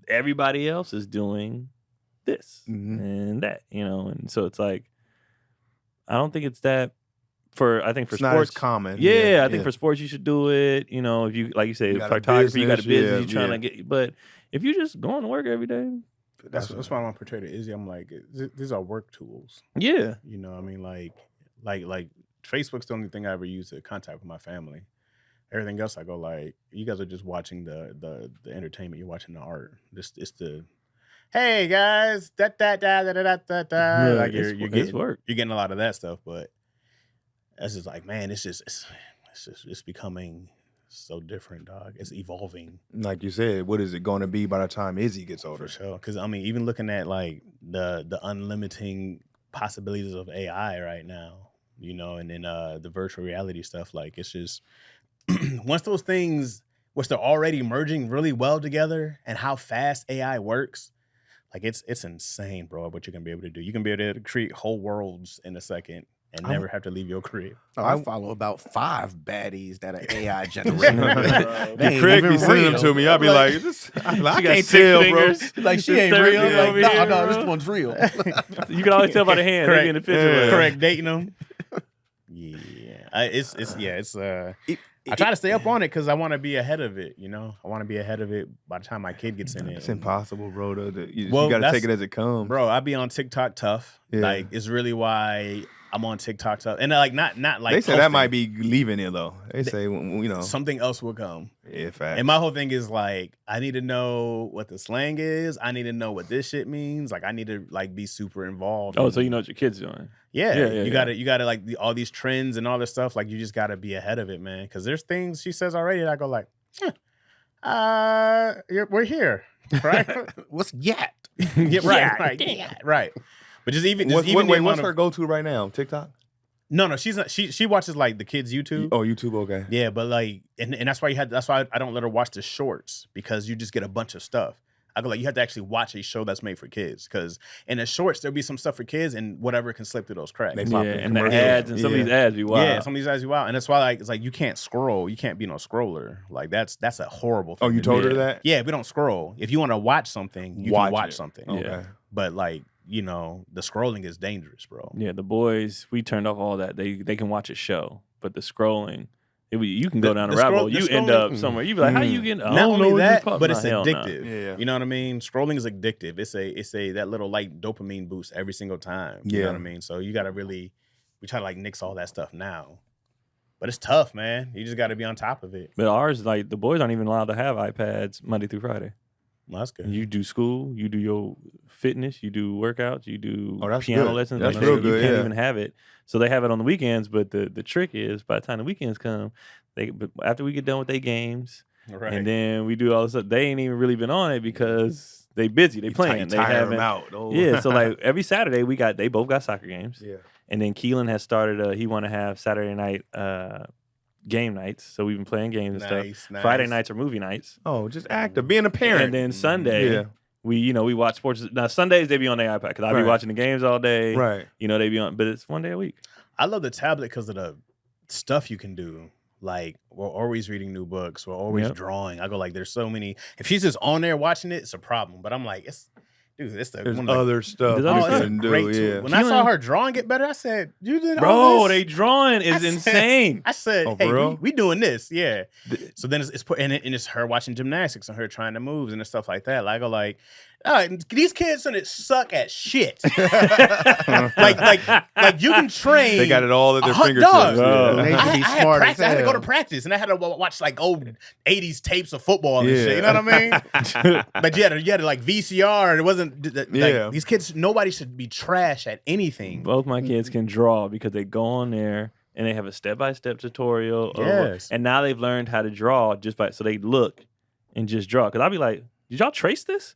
Everybody else is doing this and that, and so it's like, I don't think it's that I think for it's sports, not as common. I think for sports you should do it. If you, like you say, photography, you got a business, you're trying to get. But if you just going to work every day, that's why I'm portray to Izzy. I'm like, these are work tools. Yeah, I mean, like Facebook's the only thing I ever use to contact with my family. Everything else, I go like, you guys are just watching the entertainment. You're watching the art. It's the, hey guys, da. Yeah, like you're getting a lot of that stuff, but that's just like, man, it's becoming so different, dog. It's evolving. Like you said, what is it going to be by the time Izzy gets older? For sure, because I mean, even looking at like the unlimiting possibilities of AI right now, and then the virtual reality stuff, like it's just. Once those things, which they're already merging really well together, and how fast AI works, like it's insane, bro. What you can be able to do. You can be able to create whole worlds in a second and never have to leave your crib. I follow about 5 baddies that are AI generated. Craig be sending them to me. I'll be like, I can't tell, bro. Like, she ain't real. Like, no, this one's real. You can always tell by the hand. Correct. In the picture. Correct, dating them. Yeah, I try to stay up on it because I want to be ahead of it. I want to be ahead of it by the time my kid gets in it. It's impossible, bro. You got to take it as it comes, bro. I be on TikTok tough. Yeah. Like, it's really why I'm on TikTok tough, and like not like they say posting. That might be leaving it though. They say something else will come. Yeah, facts. And my whole thing is like, I need to know what the slang is. I need to know what this shit means. Like, I need to like be super involved. Oh, so you know what your kid's doing? Yeah, you gotta like all these trends and all this stuff. Like, you just gotta be ahead of it, man. Because there's things she says already that I go like, we're here, right? What's yat? right. But what's her go-to right now? TikTok? No, she's not. She watches like the kids' YouTube. Oh, YouTube, okay. Yeah, but like, and that's why I don't let her watch the shorts, because you just get a bunch of stuff. I go like, you have to actually watch a show that's made for kids, because in the shorts there'll be some stuff for kids, and whatever can slip through those cracks. And the ads and some of these ads be wild. Yeah, some of these ads be wild, and that's why like it's like you can't scroll. You can't be no scroller. Like that's a horrible thing. Oh, you told her that? Yeah, we don't scroll. If you want to watch something, you can watch something. Okay. Yeah. But like, the scrolling is dangerous, bro. Yeah, the boys, we turned off all that. They can watch a show, but the scrolling, you can go down a rabbit hole. You end up somewhere. You be like, how you get? Not only that, but it's addictive. Yeah. You know what I mean? Scrolling is addictive. It's a that little like dopamine boost every single time. You know what I mean? So you gotta we try to like nix all that stuff now. But it's tough, man. You just gotta be on top of it. But ours, like the boys aren't even allowed to have iPads Monday through Friday. That's good. You do school, you do your fitness, you do workouts, you do that's piano good. lessons. That's like real you good, can't yeah. even have it. So they have it on the weekends, but the trick is by the time the weekends come, after we get done with their games, Right. and then we do all this stuff, they ain't even really been on it because they busy, they playing, they tire haven't. them out. Oh. Yeah, so like every Saturday they both got soccer games. Yeah. And then Keelan has started. He want to have Saturday night game nights, so we've been playing games and stuff. Nice. Friday nights are movie nights. Oh, just active, being a parent. And then Sunday, Yeah. we watch sports. Now Sundays they be on their iPad because I be Right. watching the games all day. Right. They be on, but it's one day a week. I love the tablet because of the stuff you can do. Like, we're always reading new books. We're always drawing. I go like, there's so many. If she's just on there watching it, it's a problem. But I'm like, it's There's one of other stuff There's other you stuff. can do. great tool. Yeah. When I saw her drawing get better, I said, "You did all Bro, this?" they drawing is I said- insane. I said, Oh, "Hey, for real? we doing this, yeah." So then it's put and it's her watching gymnastics and her trying to moves and stuff like that. Like I go like, these kids and it suck at shit. like you can train. They got it all at their hot fingertips. dogs. Oh. They I should be had smart as practice. I had to go to hell. practice, and I had to watch like old '80s tapes of football and Yeah. shit. You know what I mean? But you had to like VCR, and it wasn't. Like, Yeah. these kids, nobody should be trash at anything. Both my kids can draw because they go on there and they have a step-by-step tutorial. Yes. And now they've learned how to draw so they look and just draw. Because I'll be like, did y'all trace this?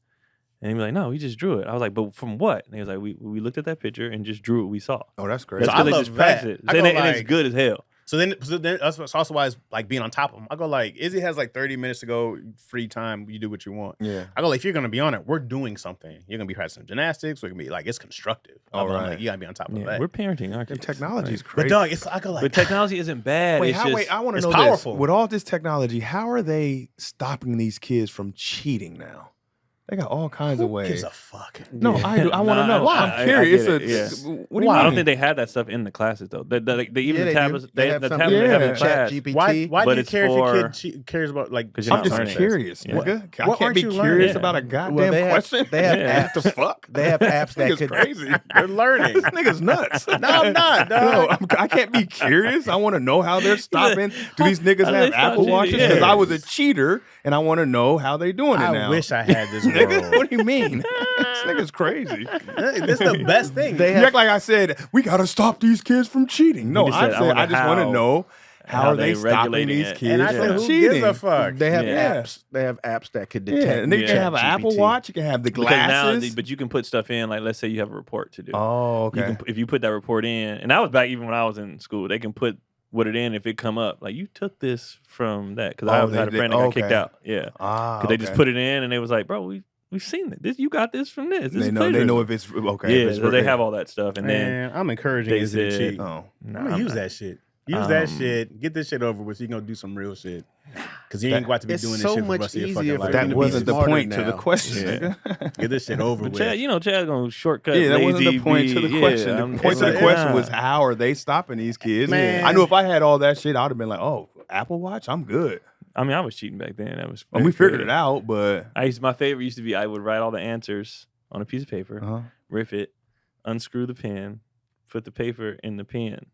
And he'd be like, no, we just drew it. I was like, but from what? And he was like, we looked at that picture and just drew what we saw. Oh, that's great. That's I because they love just practice that. it. I go And it's like- good as hell. So then that's also why it's like being on top of them. I go like, Izzy has like 30 minutes to go, free time. You do what you want. Yeah. I go like, if you're gonna be on it, we're doing something. You're gonna be practicing gymnastics. We're gonna be like, it's constructive. All I'm right. like, you gotta be on top of Yeah, that. we're parenting our And kids. technology is But crazy. dog, I go like, But technology isn't bad. Wait, it's just, I want to it's know powerful. this. With all this technology, how are they stopping these kids from cheating now? They got all kinds of who ways. gives a fuck? No, I do. I want to know. Why? I'm curious. I get it, It's- What do you I mean? don't think they had that stuff in the classes though. They even Yeah, the they tablets. do. They have The something- tablets they have in Yeah. class. ChatGPT. Why But do you it's care if for- your kid cares about like? 'Cause you're I'm not just learning. curious, Yeah. nigga. I What can't aren't be you curious learning? about a Well, goddamn they have question. they have Yeah. apps. What the fuck? They have apps that Nigga's could crazy. They're learning. This nigga's nuts. No, I'm not, No, dog. I can't be curious. I want to know how they're stopping. Do these niggas How do have they stop Apple cheating? Watches? Yeah. Because I was a cheater, and I want to know how they doing it I now. wish I had this Nigga, world. what do you mean? This nigga's crazy. This is the best thing. They You have- act like I said we gotta stop these kids from cheating. No, just I said, I said wonder I just want to how- know how are they stopping regulating these it. kids and I from said, who cheating. gives a fuck? They have Yeah. apps. They have apps that could Yeah, detect. and you can have an Apple ChatGPT. Watch. You can have the Because now, glasses. but you can put stuff in. Like, let's say you have a report to do. Oh, You okay. can, if you put that report in, and that was back even when I was in school, they can put it in if it come up. Like, you took this from that. Because I Oh, always had a they friend did. that got kicked Okay. out. Yeah. Because they just okay. put it in, and they was like, bro, we've seen it. This, you got this from this. This They is know. They plagiarism. know if it's okay. Yeah, if it's so they real. have all that stuff. And then, Man, I'm encouraging they you to said- cheat. Oh, nah, I'm gonna I'm use not. that shit. Use that Um, shit. Get this shit over with so you can go do some real shit. Because you ain't got to be It's doing this so shit for the much rest of your easier fucking for life. them that to be wasn't the smarter point to the now. question. Yeah. nigga. Get this shit over But with. Chad, Chad's gonna shortcut. Yeah, that wasn't the lazy point to the B. question. Yeah, The I'm- point it's to the like, question nah. was how are they stopping these kids? Man. I knew if I had all that shit, I would have been like, oh, Apple Watch, I'm good. I mean, I was cheating back then. That was. And we very figured good. it out, but My favorite used to be I would write all the answers on a piece of paper, rip it, unscrew the pen, put the paper in the pen.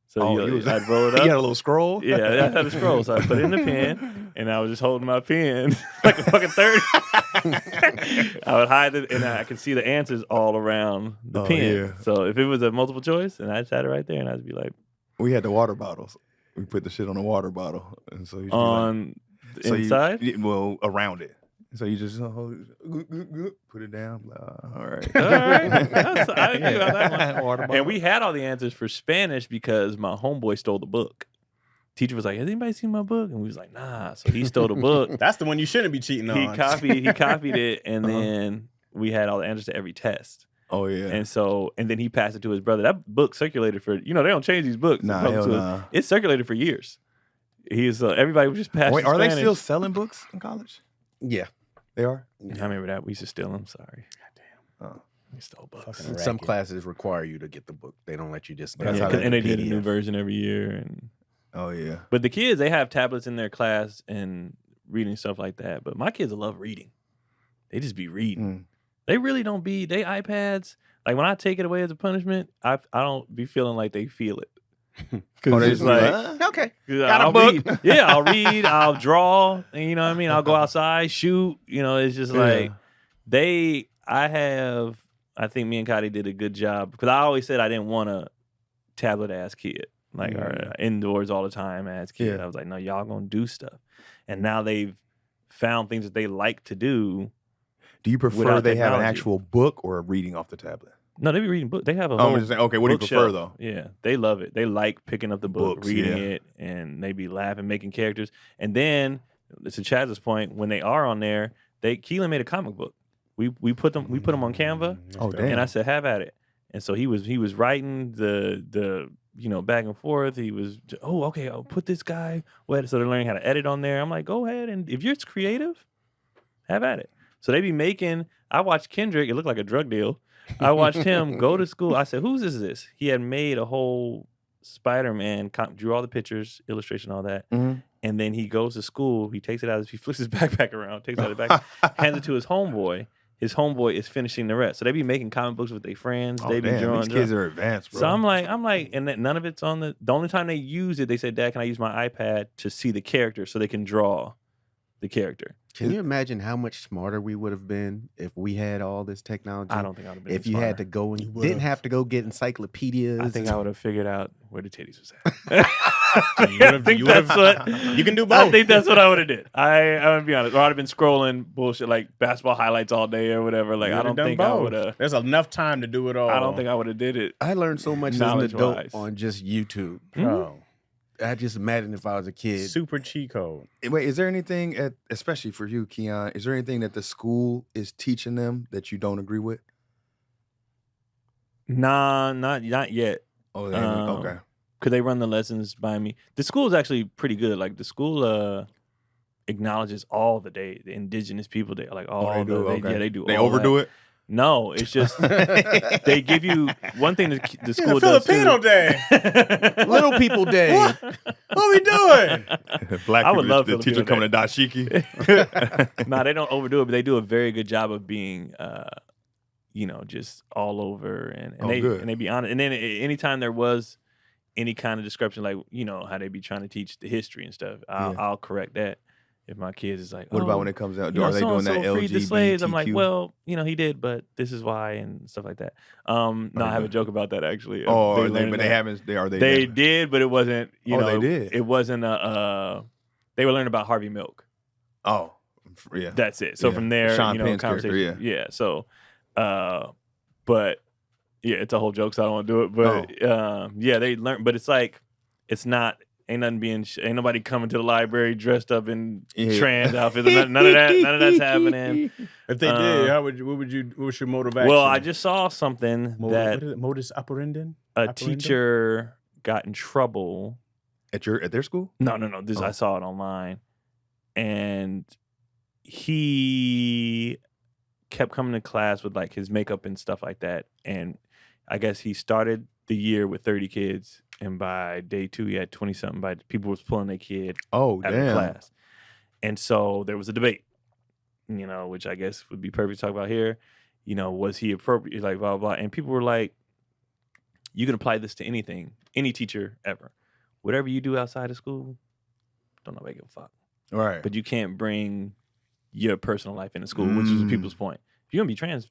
So I'd roll it you up. had a little scroll. Yeah, I had a scroll, so I put it in the pen, and I was just holding my pen like a fucking 30. I would hide it, and I could see the answers all around the Oh, pen. yeah. So if it was a multiple choice, and I just had it right there, and I'd be like, We had the water bottles. We put the shit on the water bottle, and so you on the so inside. around it. So you just hold it, put it down. All right. All right. I didn't think about that one. Water bottle. And we had all the answers for Spanish because my homeboy stole the book. Teacher was like, "Has anybody seen my book?" And we was like, "Nah." So he stole the book. That's the one you shouldn't be cheating on. He copied it, and then we had all the answers to every test. Oh yeah. And then he passed it to his brother. That book circulated for they don't change these books. Nah, They hell come to nah. It circulated for years. He's everybody was just passing. Wait, are they Spanish. still selling books in college? Yeah. They are. I remember that we used to steal them. Sorry, Oh. we stole books. Fucking Some racket. classes require you to get the book. They don't let you just. That's Yeah, how they and they do need a new PDF. version every year. And Oh yeah. but the kids, they have tablets in their class and reading stuff like that. But my kids love reading. They just be reading. Mm. They really don't be. They iPads. Like when I take it away as a punishment, I don't be feeling like they feel it. Oh, they it's just like, okay. I'll read. Yeah, I'll read. I'll draw. And you know what I mean? I'll go outside, shoot. You know, it's just like I think me and Cotty did a good job because I always said I didn't want a tablet ass kid, like or indoors all the time ass kid. Yeah. I was like, no, y'all gonna do stuff. And now they've found things that they like to do. Do you prefer without they have an technology. actual book or a reading off the tablet? No, they be reading books. They have a Oh, whole I'm just saying, okay, what do you prefer, bookshelf. though? Yeah, they love it. They like picking up the book, Books, reading yeah. it, and they be laughing, making characters. And then, to Chaz's point, when they are on there, Keelan made a comic book. We put them on Canva, Oh, damn. and I said, have at it. And so he was writing the back and forth. He was, okay, I'll put this guy. So they're learning how to edit on there. I'm like, go ahead, and if you're creative, have at it. So they be making. I watched Kendrick. It looked like a drug deal. I watched him go to school. I said, whose is this? He had made a whole Spider-Man, drew all the pictures, illustration, all that. Mhm. And then he goes to school. He takes it out. He flips his backpack around, takes it out of the back, hands it to his homeboy. His homeboy is finishing the rest. So they be making comic books with their friends. Oh, They be damn, drawing. these kids are advanced, bro. So I'm like, and none of it's on the only time they use it, they said, Dad, can I use my iPad to see the character so they can draw the character? Can you imagine how much smarter we would have been if we had all this technology? I don't think I would have been. If you had to go and didn't have to go get encyclopedias. I think I would have figured out where the titties was at. You can do both. I think that's what I would have did. I'm gonna be honest. Or I'd have been scrolling bullshit like basketball highlights all day or whatever. Like I don't think I would have. There's enough time to do it all. I don't think I would have did it. I learned so much as an adult Knowledge-wise. on just YouTube. Bro, I just imagine if I was a kid. super cheat code. Wait, is there anything, especially for you, Keon, is there anything that the school is teaching them that you don't agree with? Nah, not yet. Oh, they haven't? Okay. Could they run the lessons by me? The school is actually pretty good. Like the school acknowledges all the indigenous people. They like all they do? Okay. they do. They all overdo that. it? No, it's just they give you one thing the school does Filipino too. Day. Little People Day. What we doing? Black I would people, love the Filipino teacher coming to dashiki. Nah, they don't overdo it, but they do a very good job of being, just all over, and good. and they be honest. And then anytime there was any kind of description, like how they be trying to teach the history and stuff, I'll correct that. If my kids is like, What about when it comes out? you know, Are they doing that so-and-so freed the slaves? I'm like, LGBTQ? well, he did, but this is why and stuff like that. No, I have a joke about that actually. Oh, They learned but that. they haven't. Are they? They did, but it wasn't. They did. It wasn't a. They were learning about Harvey Milk. Oh, yeah. That's it. So Yeah. from there, Sean Penn's conversation. character, Yeah. So, but yeah, it's a whole joke, so I don't want to do it. But yeah, they learn. But it's like, it's not. Ain't nothing ain't nobody coming to the library dressed up in trans outfits. None of that. None of that's happening. If they did, what was your motivation? Well, I just saw something what that is it? Modus operandi. a teacher got in trouble. At their school? No. I saw it online, and he kept coming to class with like his makeup and stuff like that. And I guess he started the year with 30 kids, and by day 2 he had 20 something. By people was pulling their kid Oh, out of damn. class, and so there was a debate. Which I guess would be perfect to talk about here. Was he appropriate? Like blah blah. And people were like, "You can apply this to anything, any teacher ever. Whatever you do outside of school, don't nobody give a fuck. Right. But you can't bring your personal life into school," which was people's point. If you're gonna be trans,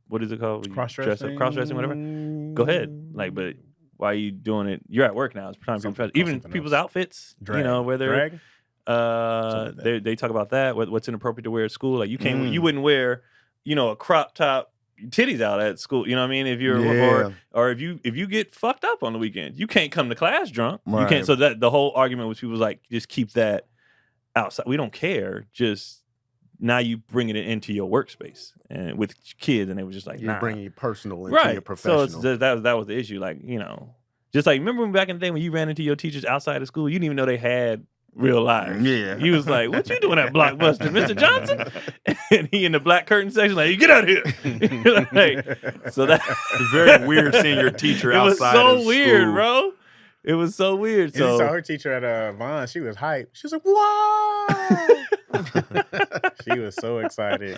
what is it called? Cross-dressing. Cross-dressing, whatever. Go ahead. Like, but why are you doing it? You're at work now. It's time for professional. Even people's outfits, where they're they talk about that. What's inappropriate to wear at school? Like you can't, you wouldn't wear, a crop top, titties out at school. You know what I mean? If you're or if you get fucked up on the weekend, you can't come to class drunk. Right. You can't. So that the whole argument was people was like, just keep that outside. We don't care. Just now you bringing it into your workspace and with kids, and they were just like, You're nah. bringing your personal into your professional. So that was the issue. Like, just like remember back in the day when you ran into your teachers outside of school, you didn't even know they had real life. Yeah. He was like, "What you doing at Blockbuster, Mr. Johnson?" And he in the black curtain section, like, "You get out of here!" Like, so that It's very weird seeing your teacher it was outside so of weird, school. bro. It was so weird. You saw So her teacher at Vaughn. She was hyped. She was like, "Wow!" She was so excited.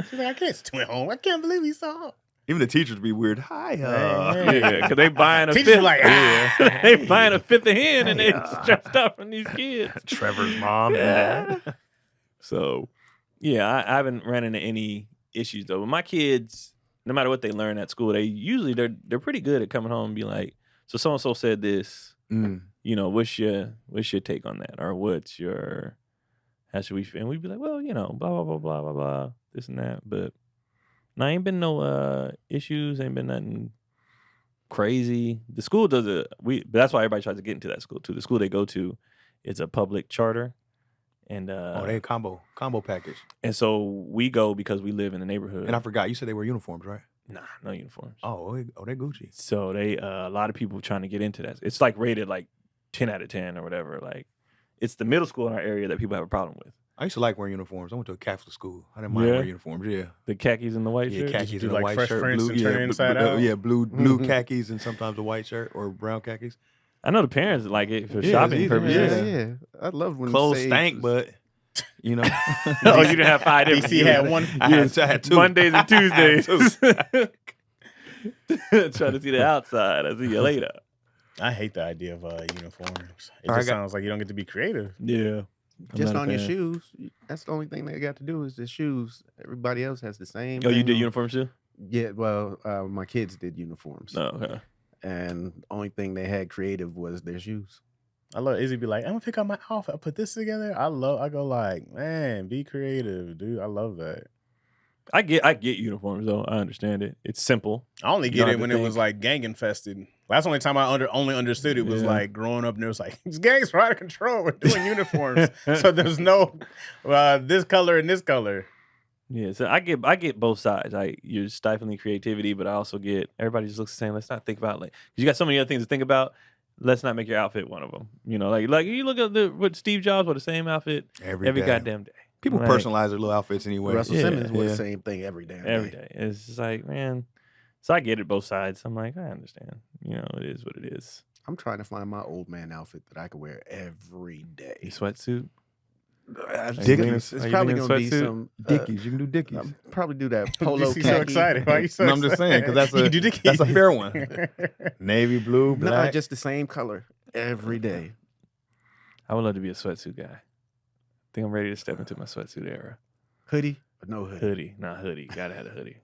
She's like, "I can't swim home. I can't believe he saw." Even the teachers be weird. Hi, Yeah, because they buying a Teachers fifth. like, They buying a fifth of hen and they stressed out from these kids. Trevor's mom. Yeah. So, yeah, I haven't ran into any issues though. But my kids, no matter what they learn at school, they're pretty good at coming home and be like, so and so said this. You know, what's your take on that, or what's your how should we? And we'd be like, well, you know, blah blah blah blah blah blah, this and that. But no, ain't been no issues. Ain't been nothing crazy. The school does it. But that's why everybody tries to get into that school too. The school they go to, it's a public charter. And they combo package. And so we go because we live in the neighborhood. And I forgot, you said they wear uniforms, right? Nah, no uniforms. Oh, they Gucci. So they a lot of people trying to get into that. It's like rated like 10 out of 10 or whatever. Like it's the middle school in our area that people have a problem with. I used to like wearing uniforms. I went to a Catholic school. I didn't mind wearing uniforms. Yeah, the khakis and the white shirt. Khakis do and a like white Fresh shirt, Prince blue, and turn inside out? blue khakis and sometimes a white shirt or brown khakis. I know the parents like it for shopping purposes. Yeah. I love when Clothes stank, but you know. Oh, you didn't have 5 different. DC had one. I had 2 Mondays and Tuesdays. I Trying to see the outside. I'll see you later. I hate the idea of uniforms. It All right, just sounds like you don't get to be creative. Yeah. Just on your shoes. That's the only thing they got to do is the shoes. Everybody else has the same. Oh, you thing did on. uniforms too? Yeah, well, my kids did uniforms. Oh, okay. And the only thing they had creative was their shoes. I love Izzy be like, I'm gonna pick out my outfit. I put this together. I go like, man, be creative, dude. I love that. I get uniforms though. I understand it. It's simple. I only You get don't it have when to it was think. like gang infested. That's the only time I only understood it was Yeah. like growing up and it was like these gangs are out of control. We're doing uniforms. So there's no this color and this color. Yeah, so I get both sides. Like you're stifling creativity, but I also get everybody just looks the same. Let's not think about you got so many other things to think about. Let's not make your outfit one of them. You know, like you look at what Steve Jobs wore the same outfit every day. goddamn day. People Like, personalize their little outfits anyway. Russell Yeah, Simmons wore yeah. the same thing every damn every day. day. It's just like, man. So I get it both sides. I'm like, I understand. You know, it is what it is. I'm trying to find my old man outfit that I could wear every day. Your sweatsuit. Dickies. It's Are you probably being a going to be sweatsuit? some Dickies. You can do Dickies. I'll probably do that polo You seem khaki. so excited. Why are you so No, I'm just saying because You do the that's a keys. fair one. Navy blue, No, black. just the same color every day. I would love to be a sweatsuit guy. I think I'm ready to step into my sweatsuit era. Hoodie or no hoodie? Hoodie, not hoodie. Gotta have a hoodie.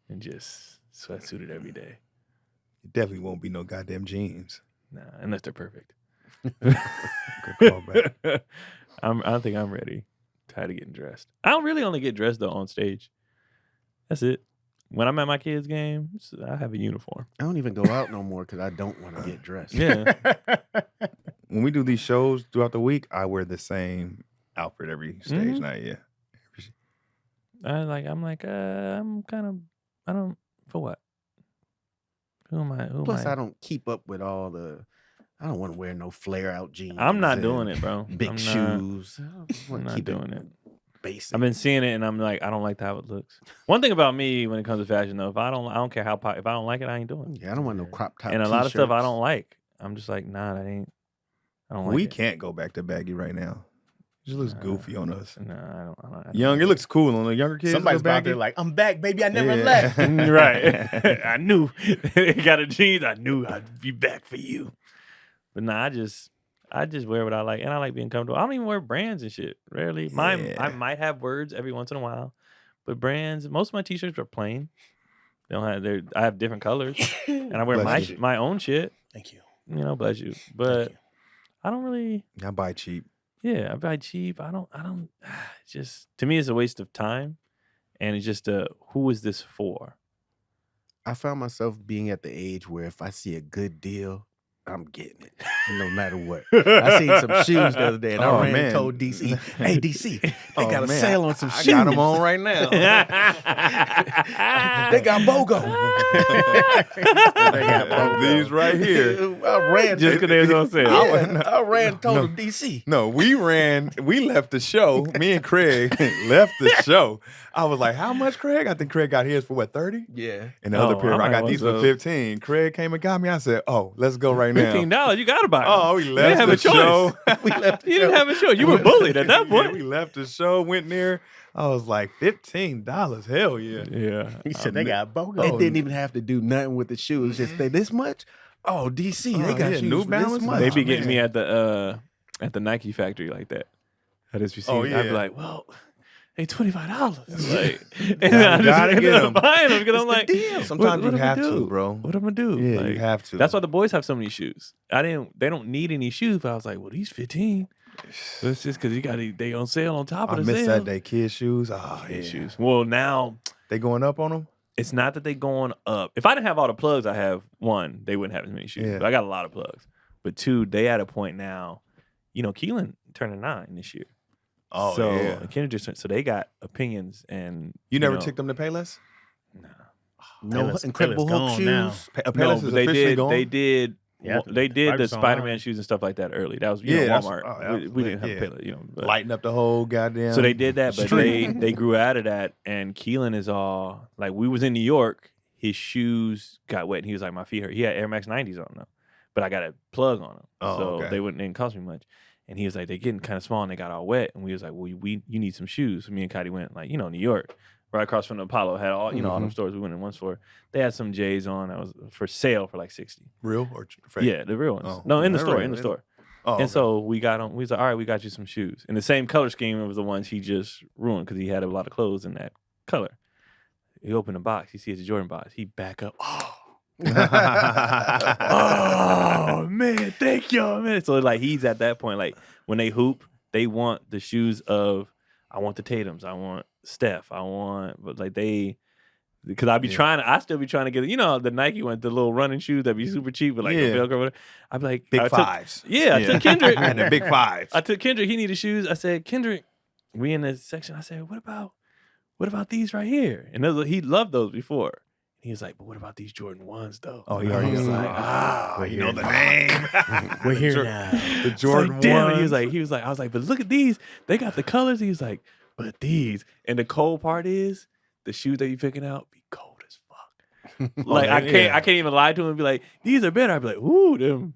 And just sweatsuited every day. It definitely won't be no goddamn jeans. Nah, unless they're perfect. Good callback. I think I'm ready. Tired of getting dressed. I don't really only get dressed though on stage. That's it. When I'm at my kids' game, I have a uniform. I don't even go out no more because I don't want to get dressed. Yeah. When we do these shows throughout the week, I wear the same outfit every stage Mhm. night. Yeah. I don't, for what? Who am I? Plus, I don't keep up with all the. I don't want to wear no flare out jeans. I'm not and doing it, bro. Big I'm shoes. I I'm want to not keep doing it. basic. I've been seeing it, and I'm like, I don't like how it looks. One thing about me when it comes to fashion, though, if I don't care how, if I don't like it, I ain't doing it. Yeah, I don't want no crop top. And a lot of stuff I t-shirts. don't like. I'm just like, nah, that ain't. I don't like We it. can't go back to baggy right now. It just looks Nah. goofy on us. No, I don't Young, like it looks cool on the younger kids. Somebody's go out baggy. there like, I'm back, baby. I never Yeah. left. Right. I knew they got a jeans. I knew I'd be back for you. But nah, I just wear what I like, and I like being comfortable. I don't even wear brands and shit. Rarely. Mine, Yeah. I might have words every once in a while, but brands. Most of my t-shirts are plain. They don't have. I have different colors, and I wear Bless you. my own shit. Thank you. You know, bless you. But you. I don't really. I buy cheap. Yeah, I buy cheap. I don't. Just to me, it's a waste of time, and it's just who is this for? I found myself being at the age where if I see a good deal, I'm getting it, no matter what. I seen some shoes the other day, and Oh, I ran man. and told DC, "Hey DC, they Oh, got a man, sale on some I shoes. got them on right now. They got BOGO. They got BOGO. These right here. I ran Just because they was on sale. I ran and told him DC. No, we left the show. Me and Craig left the show. I was like, how much, Craig? I think Craig got his for what, 30? Yeah. And the other Oh, pair, I I got might these want for some. 15. Craig came and got me. I said, oh, let's go right now. $15, you gotta buy them. Oh, we You left didn't have the a choice. show. We left the You didn't show. have a choice. You were bullied at that Yeah, point. we left the show, went there. I was like, $15. Hell yeah. Yeah. He said they got bogus. It didn't even have to do nothing with the shoes. Just say this much. Oh, DC, they Oh, got yeah, shoes New for Balance? this much. They Oh, be getting man. me at the Nike factory like that. I just be seeing. Oh, I'd yeah. be like, well, they $25. Like, and Gotta I just get end up 'em. buying them because I'm It's like, the deal. Sometimes what you I'ma have do? to, bro. What am I do? Yeah, Like, you have to. That's why the boys have so many shoes. They don't need any shoes, but I was like, well, these 15. So it's just because they on sale on top I of the miss sale. that day. Kids shoes. Oh, yeah. Kids shoes. Well, now They going up on them? it's not that they going up. If I didn't have all the plugs I have, one, they wouldn't have as many shoes. Yeah. But I got a lot of plugs. But two, they at a point now, Keelan turning 9 this year. Oh, so yeah. Kendra just so they got opinions and You never took them to Payless? Nah. No Payless- Incredible Payless Hulk gone shoes. now. No, Payless but is they officially did. gone? They did. Yeah, They did the Payless Spider-Man online. shoes and stuff like that early. That was Yeah, that's- Walmart. oh, that was we lit, didn't have yeah. Payless, but- Lighting up the whole goddamn. So they did that, but street. they grew out of that. And Keelan is all like, we was in New York. His shoes got wet, and he was like, my feet hurt. He had Air Max 90s on them, but I got a plug on them, Oh, so okay. they didn't cost me much. And he was like, they're getting kind of small, and they got all wet. And we was like, well, you need some shoes. So me and Cody went like, New York, right across from the Apollo, had all all them stores. We went in one store. They had some J's on that was for sale for like $60. Real or fake? Yeah, the real ones. Oh, No, in the they're store, real. in the store. Oh, And okay. so we got them. We was like, all right, we got you some shoes. In the same color scheme, it was the ones he just ruined because he had a lot of clothes in that color. He opened the box. He sees the Jordan box. He back up. Oh man, thank y'all, man. So like he's at that point. Like when they hoop, they want the shoes of. I want the Tatums. I want Steph. But like they. Because I still be trying to get, the Nike one, the little running shoes that be super cheap, but like Yeah. the Velcro. Whatever. I'd be like, Big I fives. took Kendrick. and the big fives. I took Kendrick. He needed shoes. I said, Kendrick, we in this section. I said, what about these right here? And he loved those before. He was like, but what about these Jordan 1s though? Oh, he already was got like, you know the name. We're here now. The It's Jordan like, damn it. ones. He was like, I was like, but look at these. They got the colors. He was like, but these. And the cold part is the shoes that you picking out be cold as fuck. Like I can't even lie to him and be like, these are better. I'd be like, ooh, them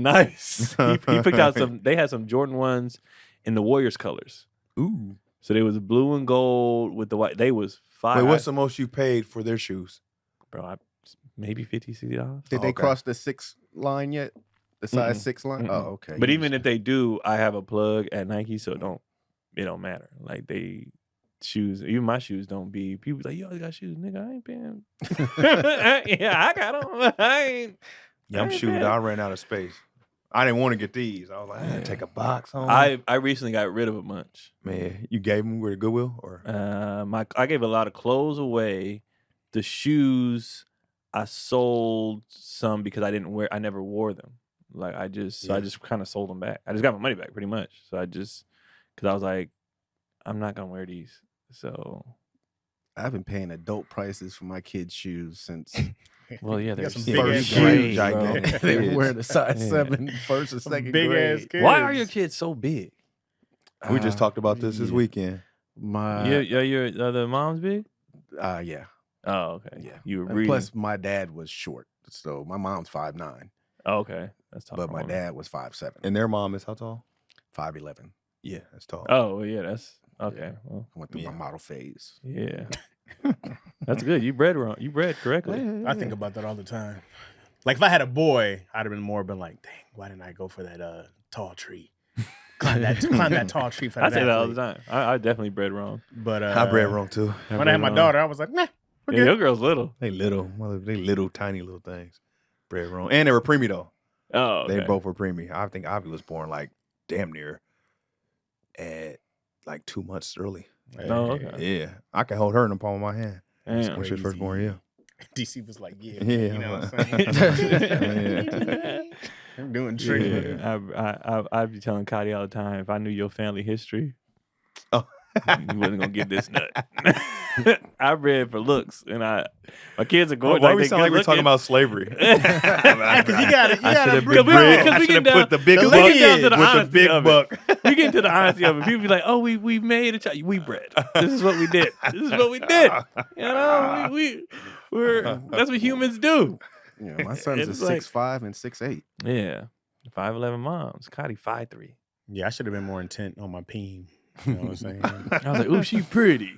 nice. he picked out they had some Jordan 1s in the Warriors colors. Ooh. So they was blue and gold with the white. They was fire. Wait, what's the most you paid for their shoes? Bro, maybe $50, $60. Did they Okay. cross the 6 line yet? The size 6 line? Mm-mm. Oh, okay. But even if they do, I have a plug at Nike, so it don't matter. Like shoes, even my shoes don't be. People be like, you always got shoes, nigga. I ain't paying. Yeah, I got them. I ain't. Yeah, I'm ain't shooting. paying. I ran out of space. I didn't want to get these. I was like, I gotta take a box home. I recently got rid of a bunch. Man, you gave them with a Goodwill or? I gave a lot of clothes away. The shoes, I sold some because I never wore them. Like I just kind of sold them back. I just got my money back pretty much. So because I was like, I'm not gonna wear these. So I've been paying adult prices for my kids' shoes since well, yeah, You they're got some so big ass great, kids. bro. Gigantic. they were kids. wearing a size Yeah. 7 first or Some second big grade. ass kids. Why are your kids so big? We just talked about this yeah. weekend. My Are the moms big? yeah. Oh, okay. Yeah. You were And breeding. plus my dad was short. So my mom's 5'9", Oh, okay. That's tall. but my dad was 5'7", And their mom is how tall? 5'11". Yeah, that's tall. Oh, well, yeah. That's okay. Yeah. Well, I went through Yeah. my model phase. yeah. That's good. You bred wrong. You bred correctly. I think about that all the time. Like if I had a boy, I'd have been like, dang, why didn't I go for that tall tree? Climb that tall tree for I that say that all the athlete. time. I definitely bred wrong. But I bred wrong too. when I had my daughter, I was like, nah, we're Yeah, good. your girl's little. They little tiny little things. Bred wrong. And they were preemie though. Oh, okay. They both were preemie. I think Ivy was born like damn near at like 2 months early. Oh, okay. Yeah. I can hold her in the palm of my hand. Damn. When she was first born, yeah. DC was like, yeah, Yeah, you know what I'm I'm saying? I'm doing tricks. Yeah, I'd be telling Cody all the time, if I knew your family history, Oh. you wasn't gonna get this nut. I bred for looks, and my kids are going. Why like, we they sound like good we're talking looking. about slavery? Because you gotta should've bring been bred- I because we should have get put the big down- buck we get down to the with the honesty big of it. buck. We get to the honesty of it. People be like, "Oh, we made a child. We bred. This is what we did. This is what we did. You know, we're that's what humans do." Yeah, my son's It's a like- 6'5" and 6'8". Yeah. 5'11" moms. Cotty 5'3". Yeah, I should have been more intent on my peen. You know what I'm saying? I was like, ooh, she pretty.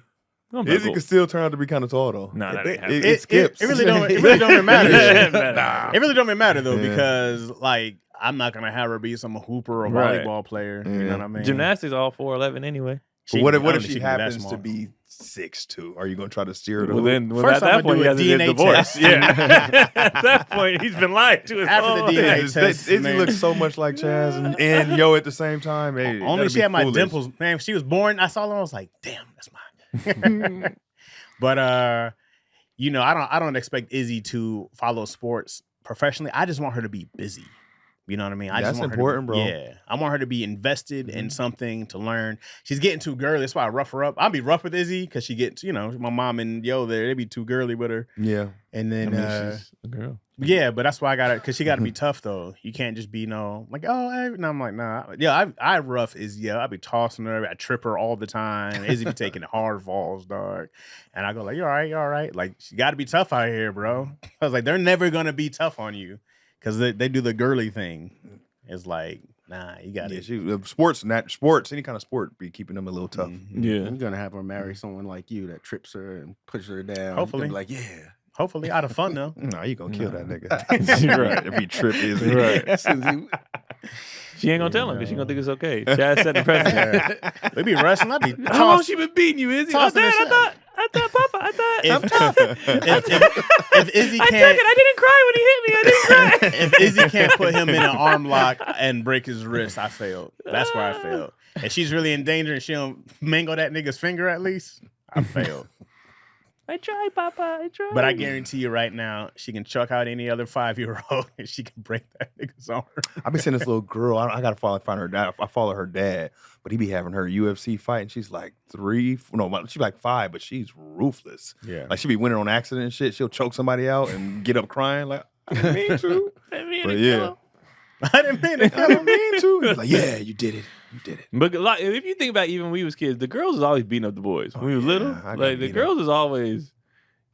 I'm like, Izzy can still turn out to be kind of tall though. Nah, that ain't it, happening. it skips. It really don't even matter. Nah. It really don't even matter though, Yeah. because like I'm not gonna have her be some hooper or Right. volleyball player. You Yeah. know what I mean? Gymnastics all 4'11" anyway. But what I if don't she think can be that happens to small. be 6'2"? Are you gonna try to steer her to Well, hoop? then First at off, that I point, do he a has to get DNA divorced. test. Yeah. At that point, he's been lied to his After the whole DNA life. test, Izzy man. looks so much like Chaz and Yo at the same time. Hey, Only that'd she be had my foolish. dimples. Man, she was born. I saw her. I was like, damn, that's mine. But you know, I don't expect Izzy to follow sports professionally. I just want her to be busy. You know what I mean? I That's just want important, her to be, bro. Yeah, I want her to be invested in something to learn. She's getting too girly. That's why I rough her up. I'll be rough with Izzy because she gets, you know, my mom and Yo there. They be too girly with her. Yeah. And I then, mean, she's a girl. yeah, but that's why I got to, because she got to be tough though. You can't just be like, oh, hey. No, I'm like, nah. Yeah, I rough Izzy. Yeah, I be tossing her. I trip her all the time. Izzy be taking hard falls, dog. And I go like, you all right? You all right? Like, she got to be tough out here, bro. I was like, they're never gonna be tough on you because they do the girly thing. It's like, nah, you got Yeah, to. sports, any kind of sport, be keeping them a little tough. Yeah. You're gonna have her marry someone like you that trips her and pushes her down. Hopefully. You're gonna be like, yeah. Hopefully, out of fun though. Nah, you gonna kill that nigga. Right. If he trip Izzy. Right. As soon as he- She ain't gonna tell him because she gonna think it's okay. Chaz set the precedent. We be wrestling. I be How long she been beating you, Izzy? tossing her shit. I thought, Papa, I thought. If, I'm tough. if Izzy I took can't, it. I didn't cry when he hit me. I didn't cry. if Izzy can't put him in an arm lock and break his wrist, I failed. That's where I failed. And she's really in danger and she don't mangle that nigga's finger at least, I failed. I tried, Papa. I tried. But I guarantee you right now, she can chuck out any other 5-year-old and she can break that nigga's arm. I've been seeing this little girl. I gotta find her dad. I follow her dad, but he be having her UFC fight, and she's like 3. No, she's like 5, but she's ruthless. Yeah. Like she be winning on accident and shit. She'll choke somebody out and get up crying like, I didn't mean to. But yeah. I didn't mean I it. didn't mean to. He's like, yeah, you did it. You did it. But like, if you think about even when we was kids, the girls was always beating up the boys. When we was yeah, little, I got like the beat girls was always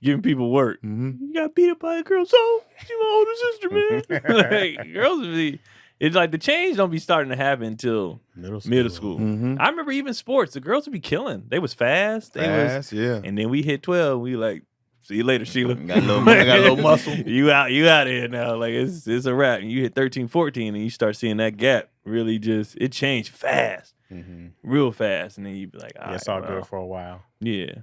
giving people work. Mm-hmm. You got beat up by a girl, so she's my older sister, man. Like, girls would be. It's like the change don't be starting to happen until middle school. Mm-hmm. I remember even sports, the girls would be killing. They was fast. They was, Fast, yeah. and then we hit 12. We like, see you later, Sheila. I got a little muscle. You out of here now. Like it's a wrap. And you hit 13, 14, and you start seeing that gap really just it changed fast, real fast. And then you be like, Yeah, it's all good for a while. Yeah.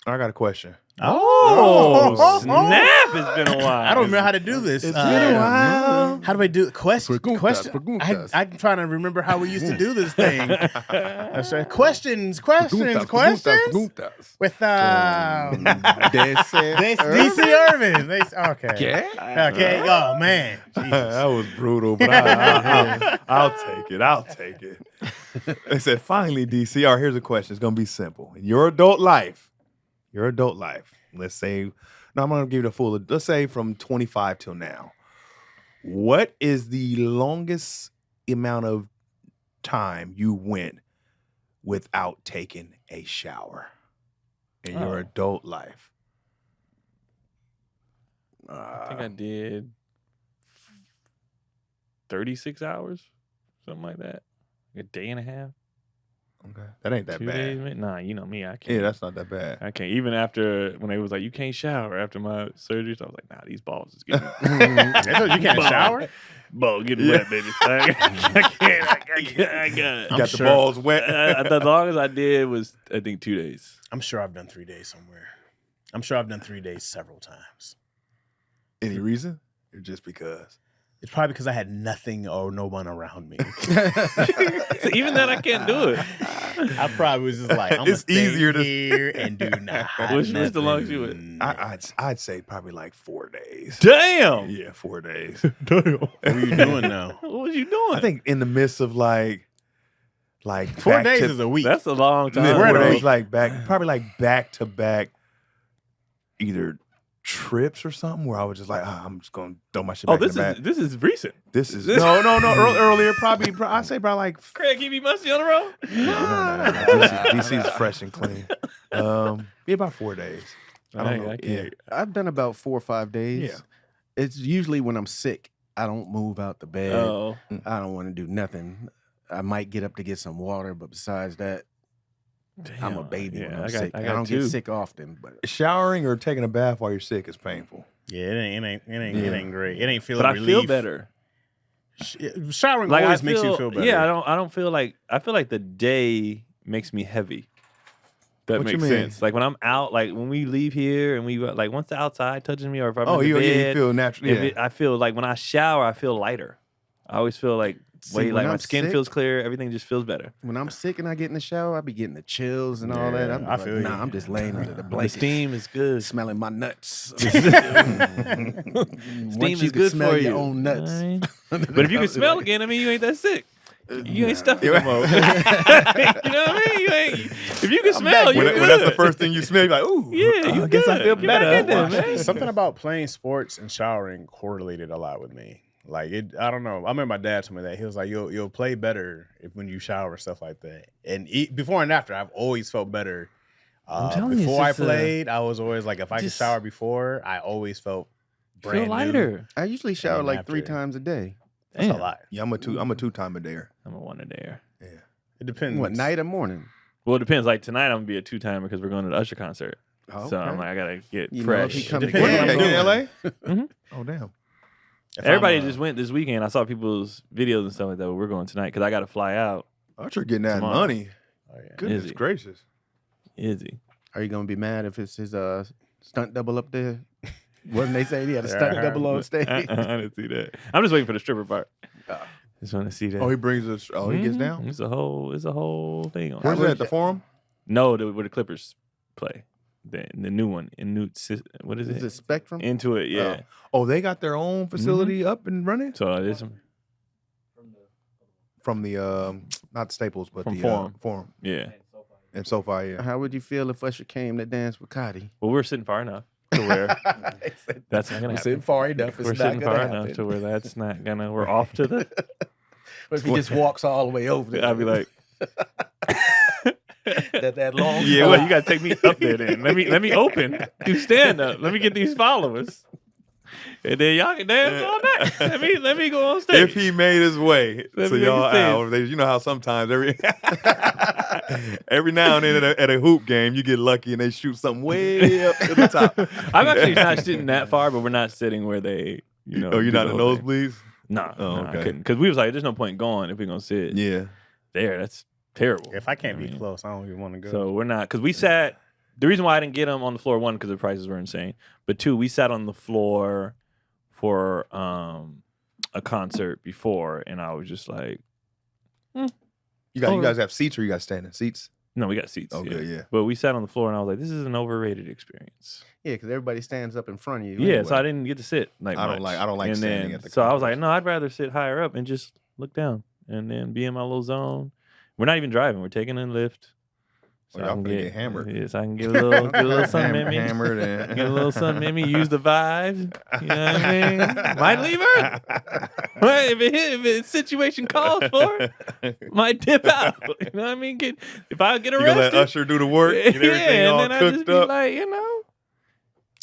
I got a question. Oh, snap! It's been a while. I don't remember how to do this. It's been a while. How do I do question? Preguntas. I'm trying to remember how we used to do this thing. That's right. Questions with DC Irvin. Okay. Okay. Oh man. Jesus. That was brutal, but I'll take it. I'll take it. They said, finally, DC. All right, here's a question. It's going to be simple. In your adult life, let's say, no, I'm going to give you the full, let's say from 25 till now. What is the longest amount of time you went without taking a shower in your adult life? I think I did 36 hours, something like that. A day and a half. Okay. That ain't that 2 bad. days, man. Nah, you know me. I can't. Yeah, that's not that bad. I can't. Even after when they was like, you can't shower after my surgery, so I was like, nah, these balls is getting You can't shower? ball getting wet, baby. I can't. I got it. Got the balls wet. The longest I did was I think 2 days. I'm sure I've done 3 days somewhere. I'm sure I've done 3 days several times. Any reason? Or just because? It's probably because I had nothing or no one around me. So even that, I can't do it. I probably was just like, I'm It's gonna stay easier to- here and do not. What's the longest you went? I'd say probably like 4 days. Damn. Yeah, 4 days. Damn. What were you doing now? What was you doing? I think in the midst of like 4 back days to, is a week. That's a long time. Yeah, We're at 4 a days, week. like probably like back to back, either trips or something where I was just like, I'm just gonna throw my shit Oh, back in the back. this is recent. This is no earlier probably. I'd say probably like Craig, he be musty on the road. no. DC is fresh and clean. Be about 4 days. I don't know. I can't. I've done about 4 or 5 days. Yeah. It's usually when I'm sick. I don't move out the bed. Oh, I don't want to do nothing. I might get up to get some water, but besides that, I'm a damn. baby when Yeah, I'm sick. I I got don't two. get sick often, but Showering or taking a bath while you're sick is painful. Yeah, it ain't great. It ain't feeling But I relief. feel better. Showering Like always I makes you feel better. Yeah, I don't feel like the day makes me heavy. That What you makes mean? sense. Like when I'm out, like when we leave here and we like once the outside touches me, or if I'm Oh, in the you bed, feel natural. Yeah. I feel like when I shower, I feel lighter. I always feel like See, like when my I'm skin sick- feels clear. Everything just feels better. when I'm sick and I get in the shower, I be getting the chills and all that. Yeah, I'm I like, feel you. nah, I'm just laying under the The blanket, steam is good. smelling my nuts. Steam Once you is can good smell for your you. own You know nuts. what I mean? But if you can smell Like- again, I mean, you ain't that sick. You ain't Nah. stuffy no more. You know what I mean? You ain't. If you can smell, when, you're when good. that's the first thing you smell, you're like, ooh. Yeah, you I guess I good. feel Get back better. in there, Watch man. this. Something about playing sports and showering correlated a lot with me. Like I don't know. I remember my dad told me that he was like, "You'll play better when you shower and stuff like that." And before and after, I've always felt better. I'm telling you, it's before I just, played, I was always like, if I could just- shower before, I always felt Feel brand new. lighter. I usually shower then like 3 after- times a day. That's Damn. a lot. Yeah, I'm a 2-timer. I'm a one a dayer. Yeah. It depends. What, night or morning? Well, it depends. Like tonight, I'm gonna be a 2-timer because we're going to the Usher concert. Oh, So I'm okay. like, I gotta get You know, if fresh. he come Depends Where what you I'm at? You in doing. LA? Mhm. Oh, damn. If Everybody I'm, just went this weekend. I saw people's videos and stuff like that. But we're going tonight because I got to fly out. Usher getting that Tomorrow. money. Oh, yeah. Goodness Is he? gracious. Izzy. Are you gonna be mad if it's his stunt double up there? Wasn't they say he had a stunt Yeah. double on stage? I didn't see that. I'm just waiting for the stripper part. Oh. Just want to see that. Oh, he brings us. Oh, he gets Mhm. down. It's a whole thing on. Where's it. it at? The Forum? No, where the Clippers play. The new one what is Is it? it Spectrum? Into it, yeah. Oh, they got their own facility up and running So it's from the not Staples, but From the Forum. Forum yeah. and SoFi. Yeah. How would you feel if Usher came to dance with Cotty? Well, we're sitting far enough to where that's not gonna We're happen. sitting far enough. It's We're not sitting gonna far happen. enough to where that's not gonna. We're off to the. What if he just walks all the way over there? I'd be like, that long. yeah, well, you gotta take me up there then. Let me open. Do stand up. Let me get these followers, and then y'all can dance all night. Let me go on stage. If he made his way Let to me make y'all it sense. out, you know how sometimes every now and then at a hoop game you get lucky and they shoot something way up to the top. I'm actually not sitting that far, but we're not sitting where they, Oh, you're do not the in whole thing. nosebleeds? Nah, Oh, nah, I okay. couldn't because we was like, there's no point going if we're gonna sit Yeah. there. That's terrible. If I can't I be mean, close, I don't even want to go. So we're not because we sat. The reason why I didn't get them on the floor, one, because the prices were insane, but two, we sat on the floor for a concert before, and I was just like, You guys have seats or you guys standing seats? no, we got seats. Oh, yeah. good, yeah. But we sat on the floor, and I was like, this is an overrated experience. Yeah, because everybody stands up in front of you. Yeah, anyway. so I didn't get to sit like I don't much. like And standing then, at the so I was like, concerts. no, I'd rather sit higher up and just look down and then be in my little zone. We're not even driving; we're taking a lift. Oh, y'all I can finna get hammered. Yes, I can get a little something in me. Hammered and Get a little something in me. Use the vibes. You know what I mean? Might leave early. Right? If the situation calls for it, might dip out. You know what I mean? If I get You gonna let arrested, Usher do the work, get everything and all then I just cooked be up? like,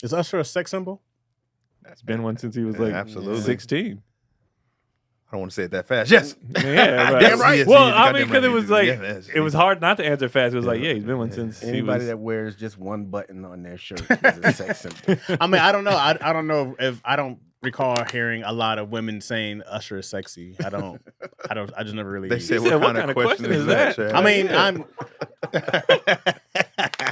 Is Usher a sex symbol? it's been one since he was like Absolutely. 16. I don't want to say it that fast. Yes. Yeah, right. Damn right. Well, Yes, I yes, mean, goddamn because it right. was like Yes, it was hard not to answer fast. It was like, yeah, he's been one Yeah. since he Anybody was. that wears just one button on their shirt is a sex symbol. I mean, I don't know. I don't know if I don't recall hearing a lot of women saying Usher is sexy. I just never really. They said, said, what kind of question is that? Chad? I mean, Yeah.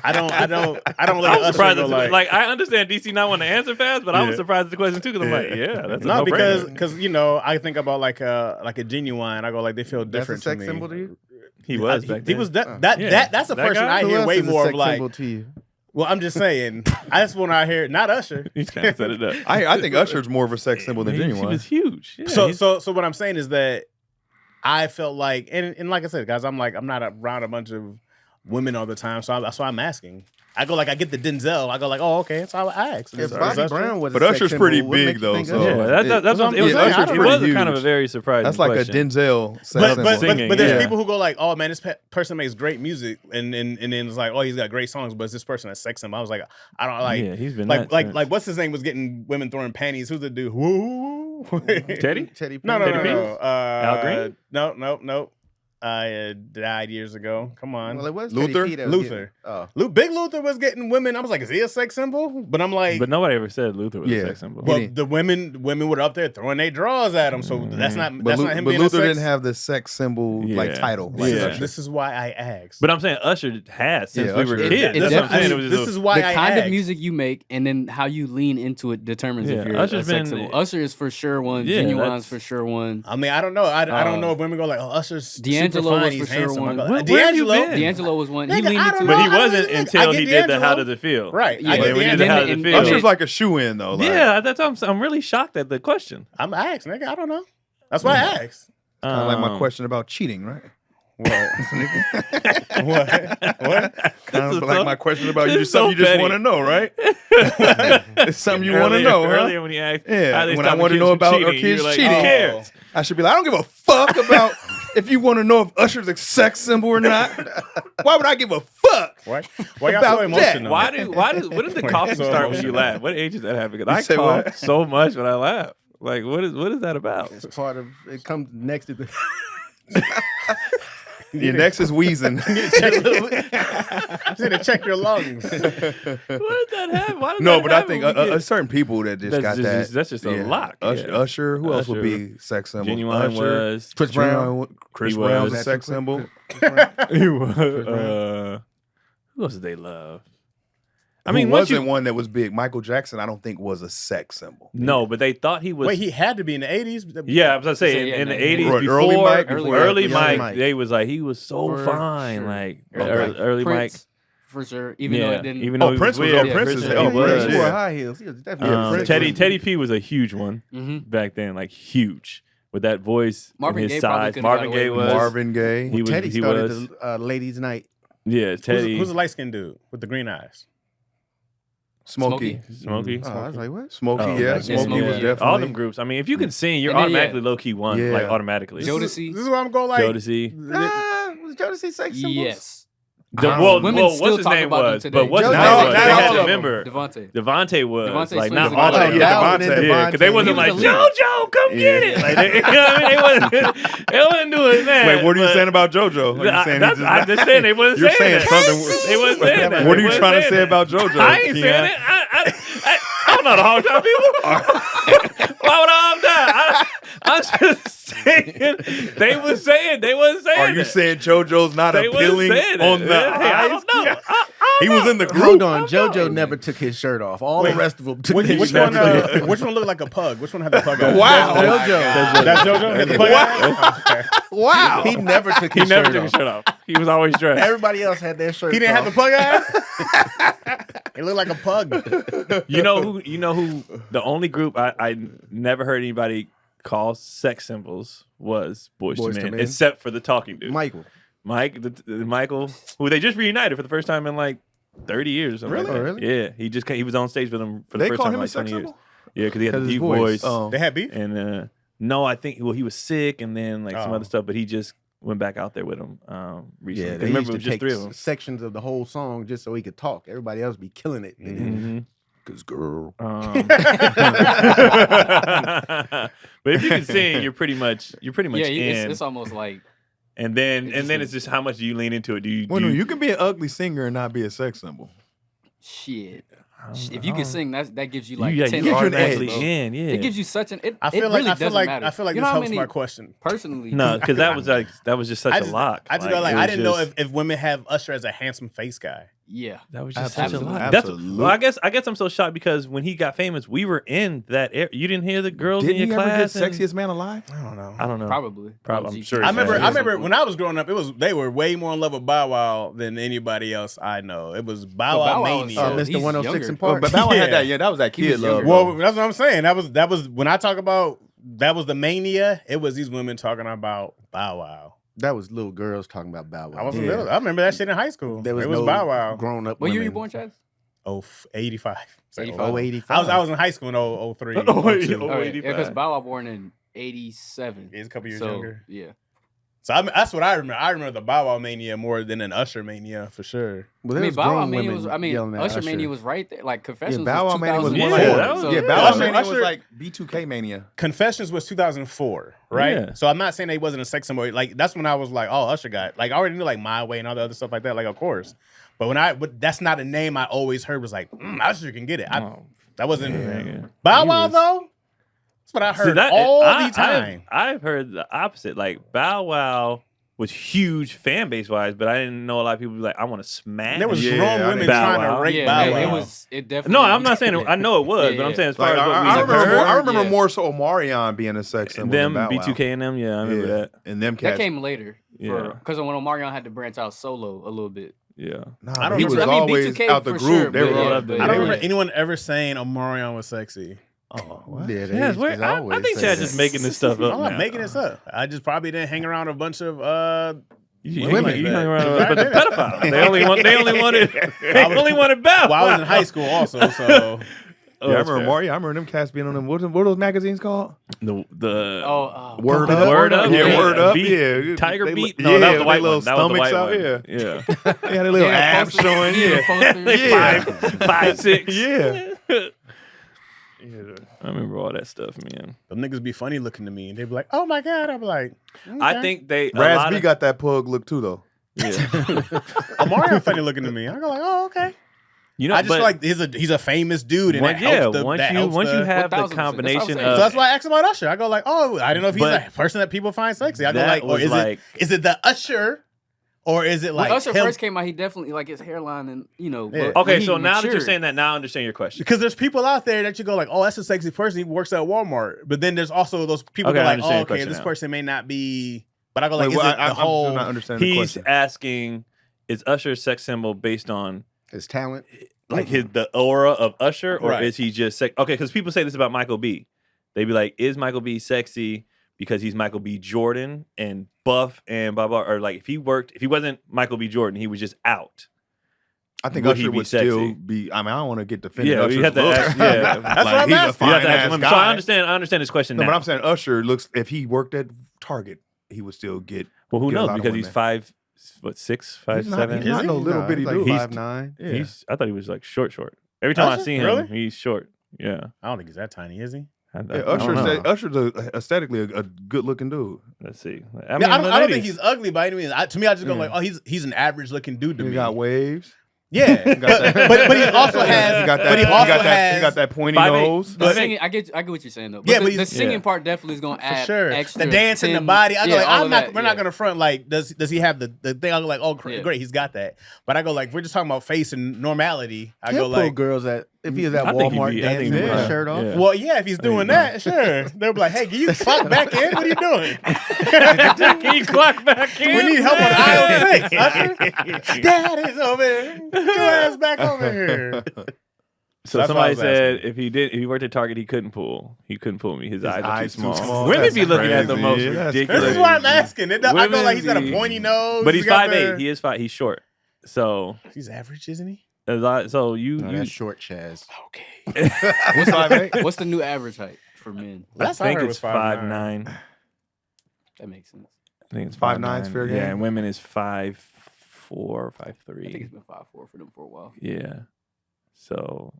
I don't look I at was Usher surprised. and go Like, I understand DC not wanting to answer fast, but I was Yeah. surprised at the question too because I'm like, yeah, that's a no, no-brainer. because you know I think about like a Genuine. I go like they feel That's a different sex to me. symbol to you? he was He back then. was Yeah. that's a That person guy? I Who hear else way is a more of sex like. symbol to you? Well, I'm just saying. That's when I hear not Usher. He's kind of set it up. I think Usher's more of a sex symbol than He Genuine. was huge. Yeah, So he's- so what I'm saying is that I felt like and like I said, guys, I'm not around a bunch of women all the time, so that's why I'm asking. I go like I get the Denzel. I go like, oh, okay, that's how I ask. If Bobby Brown was, But a sex Usher's symbol, pretty what big makes you though. think So Usher? Yeah, that's what Yeah, it was. Usher's It pretty was a kind of a huge. very surprising. that's like question. a Denzel. sex But symbol. Singing, there's yeah. people who go like, oh man, this person makes great music, and then it's like, oh, he's got great songs, but it's this person that sex him. I was like, I don't like. Yeah, he's been like that since. what's his name was getting women throwing panties. Who's the dude? Woo. Teddy. Teddy No. Teddy P? Al Green? No. Died years ago. Come on. Well, it was Luther? Teddy P that was Luther. getting- Big Luther was getting women. I was like, is he a sex symbol? But I'm like, But nobody ever said Luther was Yeah. a sex symbol. well, didn't. the women were up there throwing their drawers at him. So that's not But him Luther being a sex. didn't have the sex symbol like Yeah. title. This, Like Yeah. is, this is why I asked. But I'm saying Usher has since Yeah, we Usher were did. kids. It That's what I'm saying. It definitely- was this just is why the I kind asked. of music you make and then how you lean into it determines Yeah, if you're Usher's a sex been- symbol. Usher is for sure one. Yeah, Genuine's that's- for sure one. I mean, I don't know. I don't know if women go like, "Oh, Usher's D'Angelo super fine, was he's for sure handsome." I one. go, Where have you D'Angelo, been? D'Angelo was one. He Nigga, leaned I into don't But he know. wasn't I until get he did the D'Angelo. How Does It Feel? Right. Yeah, I get when he did the D'Angelo. How Does It And- Feel? and- Usher's like a shoe in though. Like, Yeah, I'm really shocked at the question. I'm asked, nigga. I don't know. That's why I asked. kind of like my question about cheating, right? What? What? Kind of is like so- my question about you. this Just is something you so just petty. want to know, right? It's something you want to know, huh? Earlier when he asked, Yeah, how they when I stop wanna kids know from about cheating, our you kids were like, cheating. Who cares? I should be like, I don't give a fuck about if you want to know if Usher's a sex symbol or not. Why would I give a fuck? Why y'all About so that. emotional? When did the coughing so start when you emotional. laugh? What age does that happen? Because I say cough what? so much when I laugh. Like, what is that about? It's part of it. Comes next to the. Your next is wheezing. You need to check your lungs. What did that happen? Why did No, that but I happen think when we get- certain people that just That's got just- that. that's just a lock, Usher, yeah. Usher. Who else would Usher. be sex symbol? Genuine Usher, was. Chris Brown. Chris He Brown's was. a sex symbol. He was. Who else did they love? I mean, Who once wasn't you, one that was big. Michael Jackson, I don't think was a sex symbol. no, but they thought he was. Wait, he had to be in the 80s. Yeah, I was gonna say So, yeah, in the no, 80s Right, before early Mike, early before Mike, Mike. they was like he was so For fine, sure. like Okay. early Mike. Prince, for sure. Even though it didn't. even though Oh, he Prince was. weird. Oh, Prince is. Prince Oh, is- he was. Prince, He wore yeah. high heels. He was definitely a Prince. Teddy P was a huge one back then, like huge with that voice Marvin and his Gaye probably size. could've Marvin got away Gaye with was. it. Marvin Gaye. He was. Teddy He started was. the ladies' night. Yeah, Teddy. Who's the light skinned dude with the green eyes? Smokey. Smokey. Oh, I was like, what? Smokey, Oh, yeah. back then, Smokey yeah. was definitely. all them groups. I mean, if you can sing, you're And then, automatically low key one, Yeah. like automatically. Jodeci. This is where I'm going like. Jodeci. Was Jodeci sex symbols? Yes. Well, Women still what's his talk name about them was, today. but what's his Jodeci- name Not was? all- They not had all to of remember. Devontae. Devontae was Devontae like swings not with all the of Oh, them. yeah, Devontae. Devontae. Yeah, because they wasn't He was like the leader. JoJo, come get it. Like they, you know what I mean? They wasn't doing that. Wait, what are you but- saying about JoJo? Are you saying he I'm just saying they wasn't You're saying saying that. something. They wasn't saying that. What are They you wasn't trying to saying say that. about JoJo? I ain't Keon? saying it. I don't know the whole time people. Why would I I'm just saying they wasn't saying Are you that. saying JoJo's not They wasn't appealing saying on it. the Hey, I eyes? don't know. He was in the group. Hold on, JoJo never took his shirt off. All the rest of them took Which their one? shirt off. Which one looked like a pug? Which one had the pug eyes? Wow. JoJo. That's JoJo. Had the pug eyes? Okay. Wow. He never took He his never shirt took off. his shirt off. He was always dressed. Everybody else had their shirt He didn't have the off. pug eyes. He looked like a pug. You know who the only group I never heard anybody call sex symbols was Boyz II Men, except for the talking dude. Michael. Michael, who they just reunited for the first time in like 30 years or something. Really? Like that. Oh, really? Yeah, he was on stage with them for the They first call time him in a like sex 20 years. symbol? Yeah, because he had the 'Cause his deep voice. voice. Oh. They had beef. And no, I think he was sick and then like some Oh. other stuff, but he just went back out there with him recently. Yeah, 'Cause they remember used it to was just take three of them. sections of the whole song just so he could talk. Everybody else be killing it. Mm-hmm. Cause girl. But if you can sing, you're pretty much Yeah, in. it's almost like and then it's just how much do you lean into it? Do you? Well, do no, you can be an ugly singer and not be a sex symbol. shit. If you can sing, that gives you like you 10 you are an automatically edge. in. Yeah, It gives you such an. I feel it like really I feel doesn't like matter. I feel like You this know how helps many- my question. Personally, no, because that was just such a lock. I just Like, go like it I was didn't know just- if women have Usher as a handsome face guy. yeah. That was just such a Absolutely. lot. That's Absolutely. well, I guess I'm so shocked because when he got famous, we were in that era. You didn't hear the girls Didn't in he your ever get class. and- sexiest man alive? I don't know. I don't know. Probably. I'm sure. I it's remember. that. I remember when I was growing up. They were way more in love with Bow Wow than anybody else I know. It was Bow But Wow Bow Wow was mania. so- Mr. he's 106 younger. in Park. But that one Yeah. had that. Yeah, that was that He kid was love. younger. Well, that's what I'm saying. That was when I talk about that was the mania. It was these women talking about Bow Wow. That was little girls talking about Bow Wow. I wasn't little. I remember that shit in high school. There was it was no Bow Wow. grown up. What year you born, Chaz? 85. 85. 85. I was in high school in 03. Oh, 02. oh, Oh, yeah, 85. because Bow Wow born in 87. He's a couple years So, younger. yeah. So that's what I remember. I remember the Bow Wow mania more than an Usher mania for sure. Well, I there mean, was Bow Wow grown Mania women was. I mean, yelling at Usher Mania was right there. Like Confessions Bow Wow was Mania was 2004. Yeah, more. that was- So, Yeah, Bow Wow Usher- Mania was Usher- like B2K Mania. Confessions was 2004, right? Yeah. So I'm not saying they wasn't a sex symbol. Like that's when I was like, oh, Usher got like I already knew like My Way and all the other stuff like that. Like of course, but that's not a name I always heard was like Usher can get it. That wasn't Yeah. Bow He Wow was- though. That's what I heard See, that- all I- the time. I've heard the opposite. Like Bow Wow was huge fan base wise, but I didn't know a lot of people be like, I want to smash. There was Yeah, grown I women didn't- trying Bow to Wow. rape yeah, Bow man, Wow. it definitely. No, I'm not saying I know it was, Yeah, but I'm yeah. saying as far Like, as what we I have remember, heard, I remember yeah. more so Omarion being a sex symbol them than Bow Wow. B2K and them. Yeah, I remember that. And them That cats. came later. Yeah. Because when Omarion had to branch out solo a little bit. Yeah. Nah, I don't he was remember- I mean, always B2K out the for group. sure, They were but all yeah, up but- there. I don't Yeah. remember anyone ever saying Omarion was sexy. Oh, what? Yeah, they Yeah, used to I always think say Chad's that. just making this stuff up. I'm not now. making this up. I just probably didn't hang around a bunch of You women hang- you like hang that. around with the pedophiles. They I was- only wanted Bow. Well, I was in high school also, so Oh, Yeah, I that's remember fair. Mario. I remember them cats being on them. What are those magazines called? The Word Up? Up. Word Up? Yeah, Yeah. Word Up. Beat- Yeah. Tiger They Beat. look- No, yeah, that was the they white little one. That was the stomachs white out. one. Yeah. Yeah. They had a little abs posters, showing. Yeah. posters. Yeah. 5'6". Yeah. I remember all that stuff, man. them niggas be funny looking to me, and they be like, "Oh my god!" I'm like, I okay. think they. Raz B got that pug look too, though. Yeah. Omarion funny looking to me. I go like, "Oh okay." You know, I just but feel like he's a famous dude, and once, that helps the, once that you helps once the- you have the 1000%. That's what I'm combination saying. So of that's why I asked about Usher. I go like, "Oh, I don't know if he's But- a person that people find sexy." I go that like, "Or was is it the Usher, or is it like When Usher him?" first came out, he definitely like his hairline and Yeah. but okay. when he So now that you're matured- saying that, now I understand your question. Because there's people out there that you go like, "Oh, that's a sexy person. He works at Walmart." But then there's also those people Okay, that I are like, understand "Oh, your okay, question this now. person may not be." But I go like, Wait, "Is well, it the I'm whole?" still not understanding the He's question. asking, is Usher a sex symbol based on His talent. like the aura of Usher, or Right. is he just sex? Okay, because people say this about Michael B. They be like, is Michael B sexy because he's Michael B. Jordan and buff and blah blah, or like if he wasn't Michael B. Jordan, he was just out. I think Would he Usher be would still sexy? be. I mean, I don't want to get defended. Yeah, Usher's you have to look. ask- yeah. That's what I'm he's a asking. You have to fine ask ass him. guy. So I understand this question No, now. but I'm saying Usher looks. If he worked at Target, he would still get. Well, who get a knows? lot of Because he's women. 6', He's not, 5'7". he's not he? no little bitty like dude. He's- 5'9". Yeah. I thought he was like short. Every time I Usher? see him, Really? he's short. Yeah. I don't think he's that tiny, is he? I Yeah, don't know. Usher's aesthetically a good looking dude. Let's see. I don't think ladies- he's ugly by any means. To me, I just go Yeah. like, "Oh, he's an average looking dude to He me." got waves. Yeah, He got that- but he also has. He got that. But he he also got that. has. He got that pointy 5'8". nose. The singing, I get what you're saying though. But Yeah, the, but the he's- singing yeah. part definitely is gonna For add sure, extra. the dance and the 10 body. I go like, all of that, we're not gonna front like, does he have the thing? I go like, oh, Yeah. great, he's got that. But I go like, we're just talking about face and normality. I He'll go pull like, girls at if he was at I think he'd Walmart be- I think dancing he'd with be- his shirt off. yeah. well, yeah, if he's doing that, sure. They'll be like, hey, can you clock back in? What are you doing? Can you clock back in? We need help on aisle 6. Usher. Daddy's over here. Get your ass back over here. So That's what I somebody was said asking. if he worked at Target, he couldn't pull. He couldn't pull me. His eyes are too eyes too small. small. Women That's be looking at the crazy. most Yeah, that's ridiculous. This is why I'm asking. I go like, he's got a Women pointy be- nose. But he's got 5'8". He is 5'. He's short. So He's average, isn't he? so you No, you that's short Chaz. Okay. What's 5'8"? What's the new average height for men? I Last I think heard it's was 5'9". 5'9". That makes sense. I think it's 5'9" 's fair Yeah, game? and women is 5'4", I think 5'3". it's been 5'4" for them for a while. Yeah. So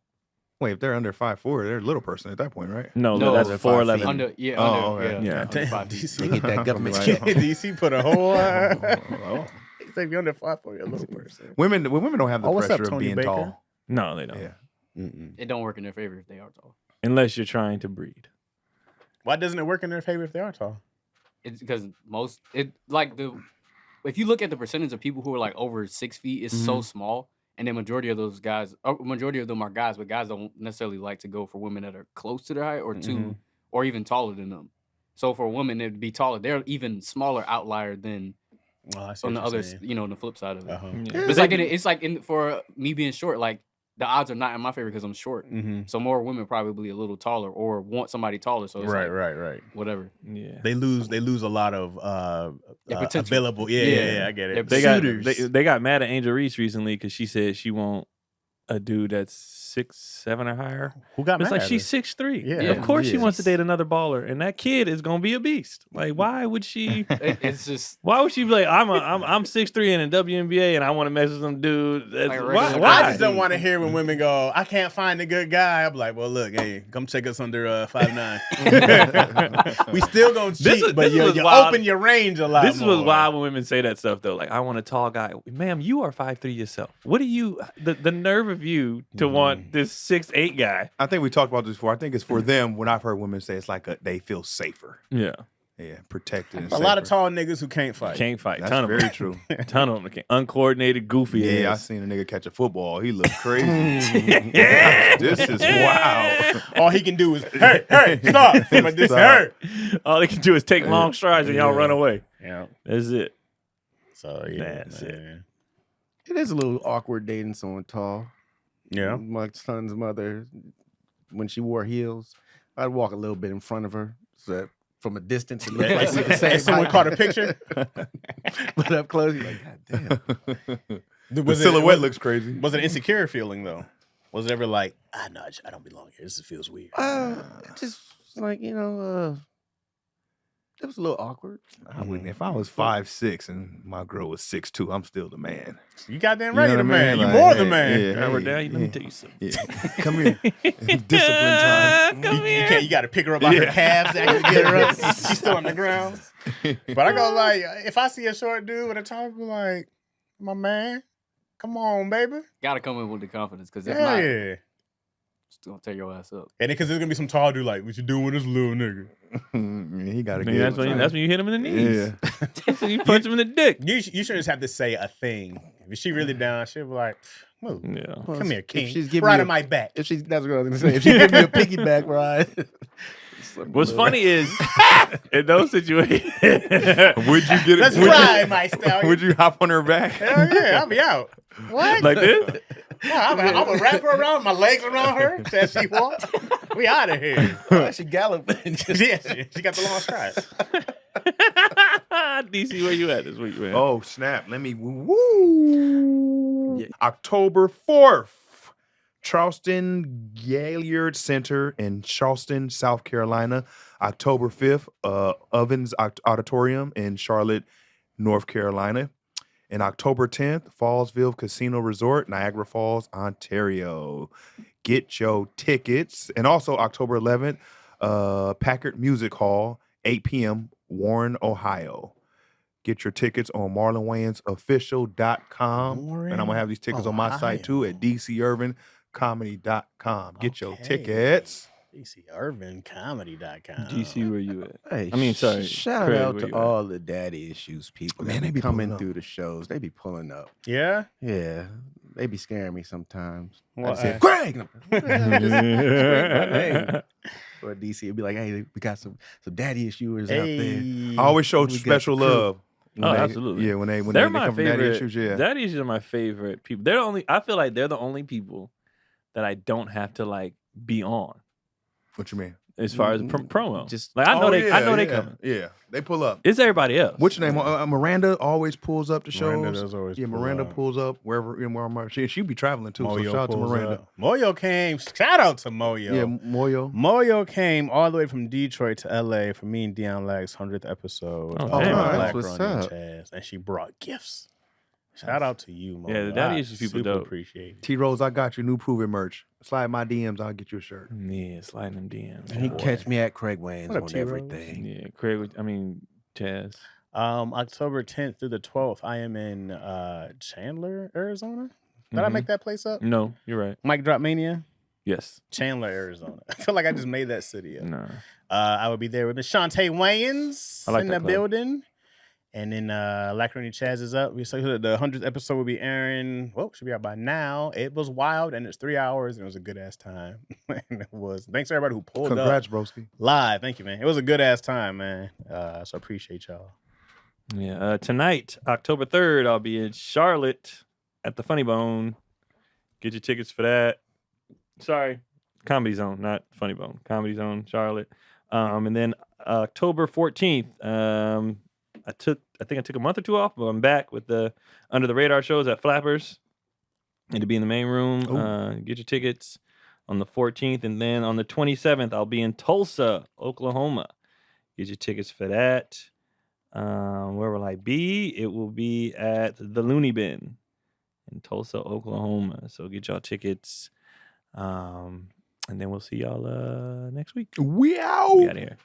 Wait, if they're under 5'4", they're a little person at that point, right? no, No, that's they're 4'11". 5 feet. Under Oh, under okay. yeah, Yeah. under Damn, 5 feet. DC. They get that government Right. check. DC put a whole. Oh. He said you're under 5 for a little person. Women don't have the Oh, what's up, pressure of Tony being Baker? tall. No, they don't. Yeah. Mm-mm. It don't work in their favor if they are tall. Unless you're trying to breed. Why doesn't it work in their favor if they are tall? It's because if you look at the percentage of people who are like over 6 feet, it's so small, and the majority of those guys, majority of them are guys, but guys don't necessarily like to go for women that are close to their height or two, or even taller than them. So for a woman, it'd be taller. They're even smaller outlier than Well, I see on what the you're other, saying. on the flip side of it. Uh-huh. Yeah. But it's like for me being short, like the odds are not in my favor because I'm short. So more women probably a little taller or want somebody taller. So it's right. Whatever. Yeah. They lose a lot of potential. available. Yeah, I get it. They got mad at Angel Reese recently because she said she want a dude that's 6'7" or higher. Who got It's mad like at she's her? 6'3". Yeah. Of course she Yeah. wants to date another baller, and that kid is gonna be a beast. Like, why would she? It's just Why would she be like, I'm 6'3" and in WNBA, and I want to mess with some dude? That's, Like a why? regular I Why? just don't want to hear when women go, I can't find a good guy. I'm like, well, look, hey, come check us under 5'9". We still gonna cheat, but you open your range a lot This is more. what's wild when women say that stuff though. Like, I want a tall guy. Ma'am, you are 5'3" yourself. What are you? The nerve of you to want this 6'8" guy? I think we talked about this before. I think it's for them. When I've heard women say it's like they feel safer. Yeah, Protected. And A lot of safer. tall niggas who can't fight. can't fight. That's Ton of very them. true. Ton of them. Uncoordinated, goofy. Yeah, I ass. seen a nigga catch a football. He looked crazy. This is wild. All he can do is, hey, stop. From a distance, Stop. hey. All they can do is take long strides and y'all Yeah. run away. Yeah. That's it. So yeah, That's it. man. It is a little awkward dating someone tall. Yeah. My son's mother, when she wore heels, I'd walk a little bit in front of her so that from a distance it looked like we the same Hey, someone height. caught a picture. But up close, you're like, God damn. The silhouette looks crazy. Was it an insecure feeling though? Was it ever like, no, I don't belong here. This feels weird. Just like, it was a little awkward. I wouldn't. If I was 5'6" and my girl was 6'2", I'm still the man. You goddamn You right, know the what I man. mean? You Like, more the hey, man. yeah. Now we're Hey, down. Let me yeah. tell you something. Yeah. Come here. Discipline time. Come You here. can't. You got to pick her up by her calves to actually get her up. She's still on the ground. But I go like, if I see a short dude with a tall, I'm like, my man, come on, baby. gotta come in with the confidence because if Yeah. not, it's gonna tear your ass up. And because there's gonna be some tall dude like, what you doing with this little nigga? He got to I get mean, that's when you hit him in the knees. Yeah. So you punch him in the dick. You should just have to say a thing. If she really down, she'll be like, move. Yeah. Come here, king. If she's giving Right you on my back. If she's that's what I was gonna say. If she give me a piggyback ride. What's funny is in those situations, Would you get Let's would ride, my stallion. Would you hop on her back? Hell yeah, I'll be out. What? like this. Yeah, I'm gonna wrap her around, my legs around her as she walks. We out of here. She galloping. Yeah, she got the long strides. DC, where you at this week, man? Oh snap! Let me woo. Yeah. October 4th, Charleston Gaillard Center in Charleston, South Carolina. October 5th, Ovens Auditorium in Charlotte, North Carolina. And October 10th, Fallsville Casino Resort, Niagara Falls, Ontario. Get your tickets. And also October 11th, Packard Music Hall, 8 p.m., Warren, Ohio. Get your tickets on marlonwaynesofficial.com. And I'm going to have these tickets on my site too at dcurbancomedy.com. Get your Okay. tickets. DCUrbanComedy.com. GC, where you at? Hey, I mean, sorry, Shout Craig, out where to you at? all the daddy issues people. Man, Man, they they be be coming pulling up. through the shows. They be pulling up. Yeah? Yeah, they be scaring me sometimes. Well, I say, uh, Craig. No. Just scream my name. Or DC would be like, hey, we got some daddy issues out there. Hey. I always show We got special the crew. love. when Oh, they- absolutely. Yeah, when they They're my come from daddy favorite. issues, yeah. Daddy issues are my favorite people. They're the only. I feel like they're the only people that I don't have to like be on What you mean? as far as promo. Just- like I know Oh, they. I yeah, know they yeah, coming. Yeah, they pull up. It's everybody else. What's your name? Miranda always pulls up to shows. Miranda does always yeah, pull Miranda up. pulls up wherever she be traveling too. So shout out to pulls Miranda. up. Moyo came. Shout out to Moyo. Yeah, Moyo. Moyo came all the way from Detroit to LA for me and Deion Lag's 100th episode. Oh, of damn. Black That's what's Ronnie and up. Chaz, and she brought gifts. Shout out to you, Moyo. Yeah, the Daddy I Issues people super dope. appreciate it. T Rose, I got your new Prove It merch. Slide my DMs, I'll get you a shirt. Yeah, sliding them DMs. And he boy. catch me at Craig Wayne's What up, on T-Rose? everything. Yeah, Craig. I mean, Chaz. October 10th through the 12th, I am in Chandler, Arizona. Did I make that place up? No, you're right. Mic Drop Mania? Yes. Chandler, Arizona. I feel like I just made that city up. No. I will be there with Miss Shantae Wayans I like in that the club. building. And then Lacrony Chaz is up. We said the 100th episode will be airing. Well, should be out by now. It was wild, and it's 3 hours, and it was a good ass time. And it was. Thanks to everybody who pulled Congrats, up broski. live. Thank you, man. It was a good ass time, man. So I appreciate y'all. Yeah. Tonight, October 3rd, I'll be in Charlotte at the Funny Bone. Get your tickets for that. Sorry, Comedy Zone, not Funny Bone. Comedy Zone, Charlotte. And then October 14th, I think I took a month or two off, but I'm back with the Under the Radar shows at Flappers. And to be in the main room. Get your tickets on the 14th. And then on the 27th, I'll be in Tulsa, Oklahoma. Get your tickets for that. Where will I be? It will be at the Looney Bin in Tulsa, Oklahoma. So get y'all tickets. And then we'll see y'all next week. We out. We out of here.